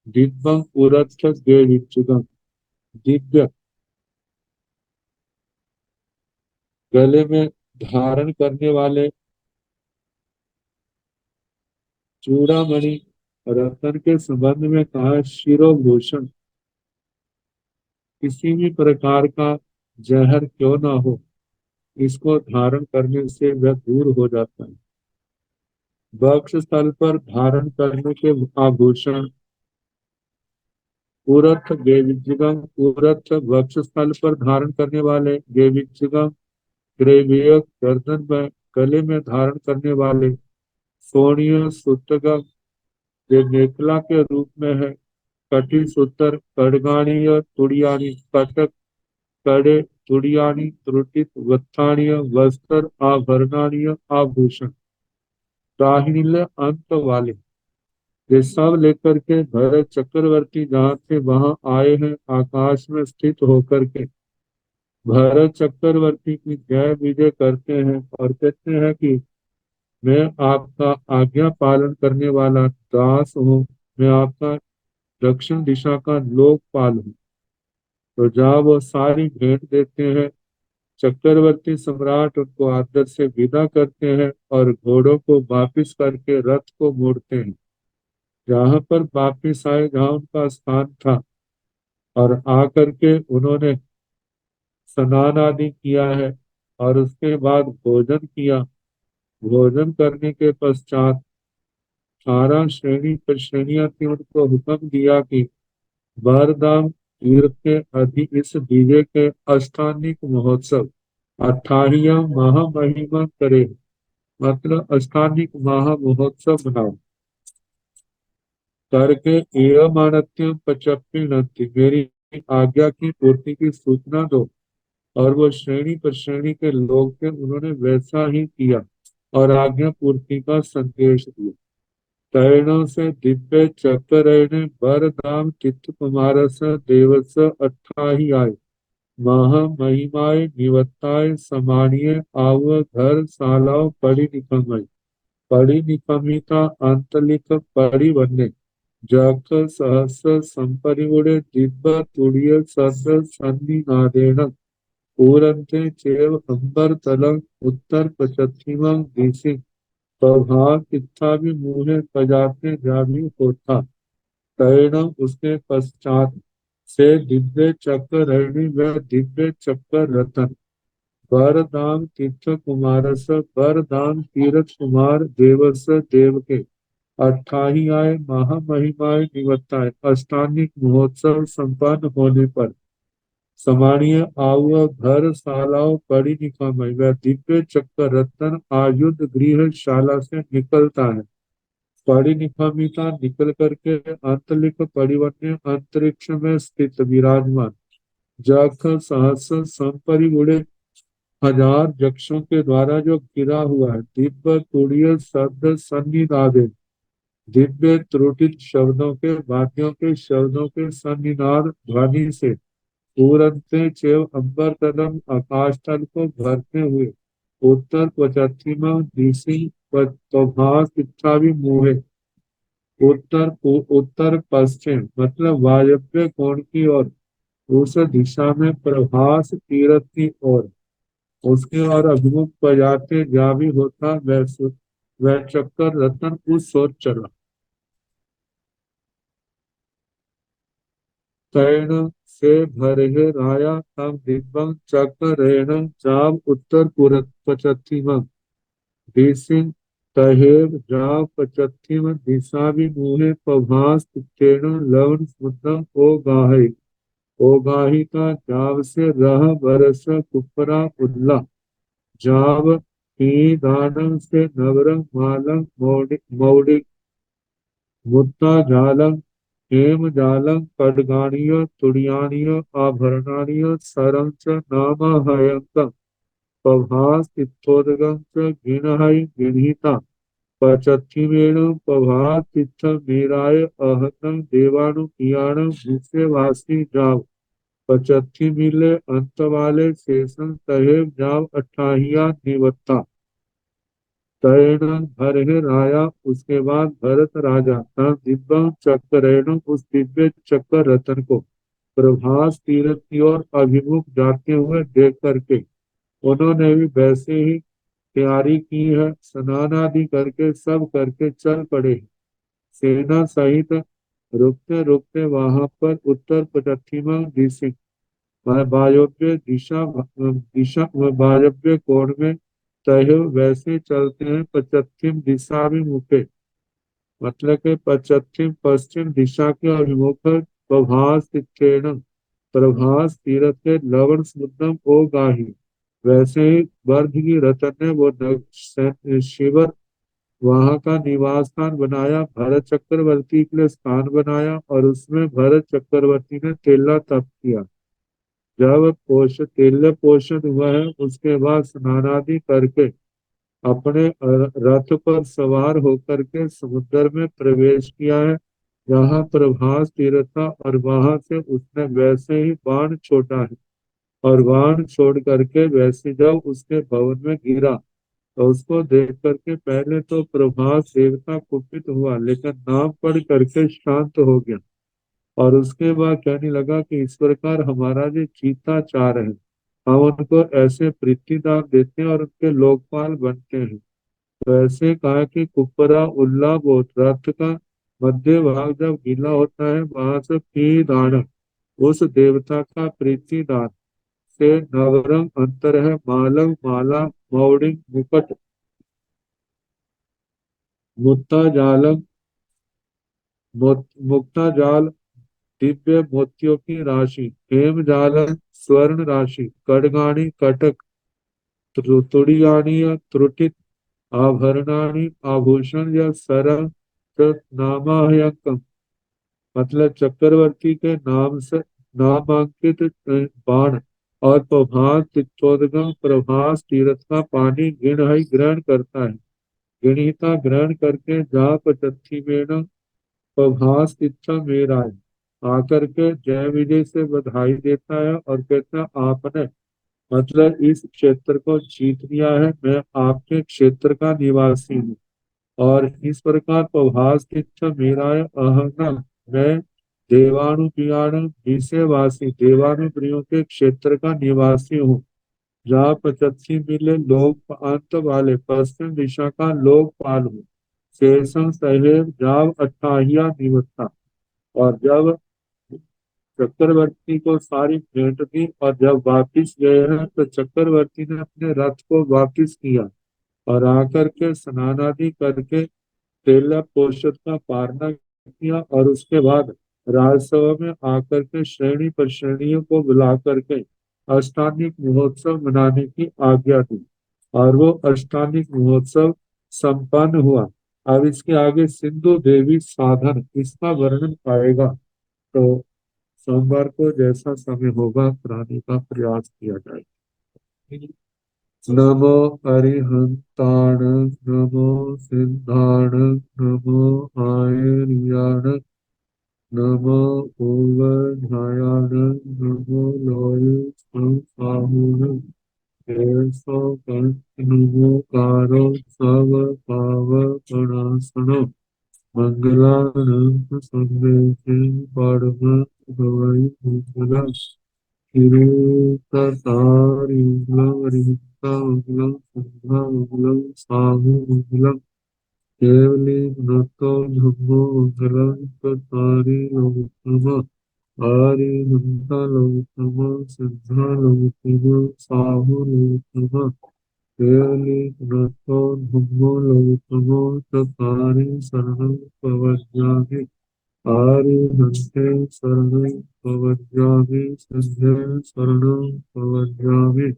दिव्यम उरथ देविचुगम दिव्य गले में धारण करने वाले चूड़ामणि रतन के संबंध में कहा शिरोभूषण किसी भी प्रकार का जहर क्यों ना हो इसको धारण करने से वह दूर हो जाता है। वक्ष स्थल पर धारण करने के आभूषण उरथ गेविज्जिगम उरथ वक्ष स्थल पर धारण करने वाले गेविज्जिगम ग्रेवियक गर्दन में गले में धारण करने वाले सोनिय सुतगम जो मेखला के रूप में है कटी सूत्र कड़गाणीय तुड़ियानी कटक कड़े तुड़ियानी त्रुटित वत्थानीय वस्त्र आभरणानीय आभूषण दाहिनीले अंत वाले ये सब लेकर के भरत चक्रवर्ती जहाँ थे वहां आए हैं आकाश में स्थित होकर के भरत चक्रवर्ती की जय विजय करते हैं और कहते हैं कि मैं आपका आज्ञा पालन करने वाला दास हूँ मैं आपका दक्षिण दिशा का लोकपाल हूँ। तो जहाँ वो सारी भेंट देते हैं चक्रवर्ती सम्राट उनको आदर से विदा करते हैं और घोड़ों को वापिस करके रथ को मोड़ते हैं जहां पर वापिस आए जहां उनका स्थान था और आकर के उन्होंने स्नान आदि किया है और उसके बाद भोजन किया। भोजन करने के पश्चात 18 श्रेणी पर श्रेणियां थी उनको हुक्म दिया कि बारदाम तीर्थ के इस विजय के अष्टांगिक महोत्सव 28वां महामहिमा करे मतलब अष्टांगिक महा महोत्सव बनाओ करके एवं मानत्यम पचपी नंती मेरी आज्ञा की पूर्ति की सूचना दो। और वो श्रेणी पर श्रेणी के लोग थे उन्होंने वैसा ही किया और आज्ञा पूर्ति का संदेश दिया। तैरणों से दिव्य चक्र बर धाम चित्त कुमारस देवस अट्ठाही आय महा महिमाय निवत्ताय समानीय आव घर सालाव पड़ी निकमिता अंतलिक पड़ी बनने जग सहस संपरिवुड़े दिव्य तुड़िय सद सन्नि नादेन पूरन्ते चेव अंबर तलम उत्तर पश्चिमं दिशि स्वभाव इच्छा भी मुहे बजाते जावी होता। तैरणम उसके पश्चात से दिव्य चक्र रणि व दिव्य चक्र रतन वरदान तीर्थ कुमारस वरदान तीर्थ कुमार देवस देव के अट्ठाईयाय महामहिमाय निवत्ताय अष्टांगिक महोत्सव संपन्न होने पर समानीय आव घर शालाओं बड़ी निकामय वह दिव्य चक्र रत्न आयुध गृह शाला से निकलता है। बड़ी निकामिता निकल करके अंतलिक परिवन्य अंतरिक्ष में स्थित विराजमान जख सहस संपरि उड़े हजार यक्षों के द्वारा जो गिरा हुआ है दिव्य तुड़ीय शब्द सन्निनादे दिव्य त्रुटित शब्दों के वाद्यों के शब्दों के सन्निनाद ध्वनि से पूरन्ते चेव अंबर तलम आकाश तल को भरते हुए उत्तर पश्चिमा दिशि प्रभास इच्छा भी मुहे उत्तर पश्चिम मतलब वायव्य कोण की ओर उस दिशा में प्रभास तीरथ की ओर उसके और अभिमुख बजाते जा भी होता वह चक्कर रतन उस ओर चला। तैण से भरे राया तम दिव्यं चक्रेण जाव उत्तर पश्चिम दिशिं तहेव जाव पश्चिम दिशा विमुहे प्रभास तेण लवण स्मुतम ओ गाहिका जाव से रह बरस कुपरा उल्ला जाव ही दानम से नवरंग मालंग मौडिक मुत्ता जालम हेम जालम खड्गाणीय तुड़ियाणीय आभरणानीय सरं च नामहयंतं प्रभास इत्थोदगं च गिनहै गिनहिता पचत्थिमेन प्रभास तित्थ मीराय अहतं देवानुपियाणं भूसे वासी जाव पचत्थि मिले अंत वाले शेषं तहेव जाव अट्ठाहिया निवत्ता तैण भरह राया उसके बाद भरत राजा तब दिव्य चक्रेण उस दिव्य चक्र रतन को प्रभास तीर्थ की ओर अभिमुख जाते हुए देख करके उन्होंने भी वैसे ही तैयारी की है स्नान आदि करके सब करके चल पड़े हैं। सेना सहित रुकते रुकते वहां पर उत्तर पश्चिमा दिशा वायव्य दिशा वायव्य कोण में तय वैसे चलते हैं पश्चिम दिशा अभिमुखे मतलब के पश्चिम पश्चिम दिशा के अभिमुख प्रभास तीर्थेन प्रभास तीर्थ के लवण समुद्रम ओ गाही वैसे ही वर्ध की रतन ने वो शिवर वहां का निवास स्थान बनाया भरत चक्रवर्ती के लिए स्थान बनाया और उसमें भरत चक्रवर्ती ने तेला तप किया। जब तेल्य पोषण हुआ है उसके बाद स्नान आदि करके अपने रथ पर सवार होकर के समुद्र में प्रवेश किया है जहाँ प्रभास तीर्थ था और वहां से उसने वैसे ही बाण छोड़ा है और बाण छोड़ करके वैसे जब उसके भवन में गिरा तो उसको देख करके पहले तो प्रभास देवता कुपित हुआ लेकिन नाम पढ़ करके शांत हो गया और उसके बाद कहने लगा कि इस प्रकार हमारा जो चीता चार है हम उनको ऐसे पृथ्वीदान देते हैं और उनके लोकपाल बनते हैं। तो ऐसे कहा कि कुपरा उल्ला बोध रथ का मध्य भाग जब गीला होता है वहां से पी दान उस देवता का पृथ्वीदान से नवरंग अंतर है मालंग माला मौड़िंग मुकट मुक्ता जालम मुक्ता जाल दिव्य मोतियों की राशि हेम जालम स्वर्ण राशि खड्गाणी कटक तुड़ियानी त्रुटित आभरणानी आभूषण या सरल नामायकम मतलब चक्रवर्ती के नाम से नामांकित बाण और प्रभास चित्तोदगम प्रभास तीर्थ का पानी ग्रहण करता है गणिता ग्रहण करके जाप चत्थी में प्रभास इच्छा मेरा है आकर के जय विजय से बधाई देता है और कहता है आपने मतलब इस क्षेत्र को जीत लिया है मैं आपके क्षेत्र का निवासी हूँ और इस प्रकार प्रभास इच्छा मेरा है अहंगम मैं देवानुप्रियाण विषयवासी देवानुप्रियों के क्षेत्र का निवासी हूँ जहाँ पचत्सी मिले लोक अंत वाले पश्चिम दिशा का लोकपाल हूँ शेषम सहेब जाव अट्ठाहिया निवत्ता और जब चक्रवर्ती को सारी भेंट दी और जब वापिस गए हैं तो चक्रवर्ती ने अपने रथ को वापिस किया और आकर के स्नान आदि करके तेला पोषद का पारना किया और उसके बाद राजसभा में आकर के श्रेणी पर श्रेणियों को बुला करके अष्टांगिक महोत्सव मनाने की आज्ञा दी और वो अष्टांगिक महोत्सव संपन्न हुआ। अब इसके आगे सिंधु देवी साधन इसका वर्णन आएगा, तो सोमवार को जैसा समय होगा कराने का प्रयास किया जाएगा। नमो अरिहंताण, नमो सिद्धाण, नमो आयर्याण, नमो ओवधायाण, नमो लोय संसाहुण, केशो नमो कारो सब पाव प्रणासनो, मंगलानं संदेशे परम भवै मंगलम्। मंगलम साहु केवली नतो धम्मो मंगलम कतारी लोकतम आरि नंदा लोकतम सिद्धा लोकतम साहु लोकतम केवली नतो धम्मो लोकतम कतारी शरणं प्रवज्ञामि आरि हन्ते शरणं प्रवज्ञामि सिद्धे शरणं प्रवज्ञामि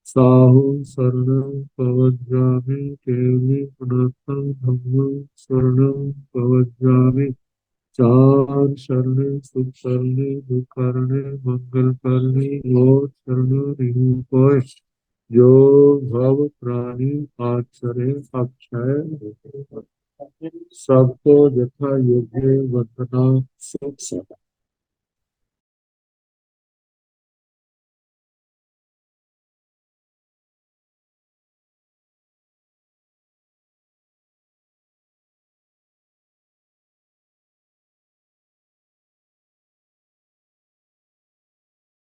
साहु शरणं प्रवज्ञामि केवली पुनर्थं धम्मं शरणं प्रवज्ञामि चार शरणे सुख शरणे दुख करणे मंगल करणे और शरण कोय जो भव प्राणी आचरे अक्षय सबको यथा योग्य वंदना सुख सदा।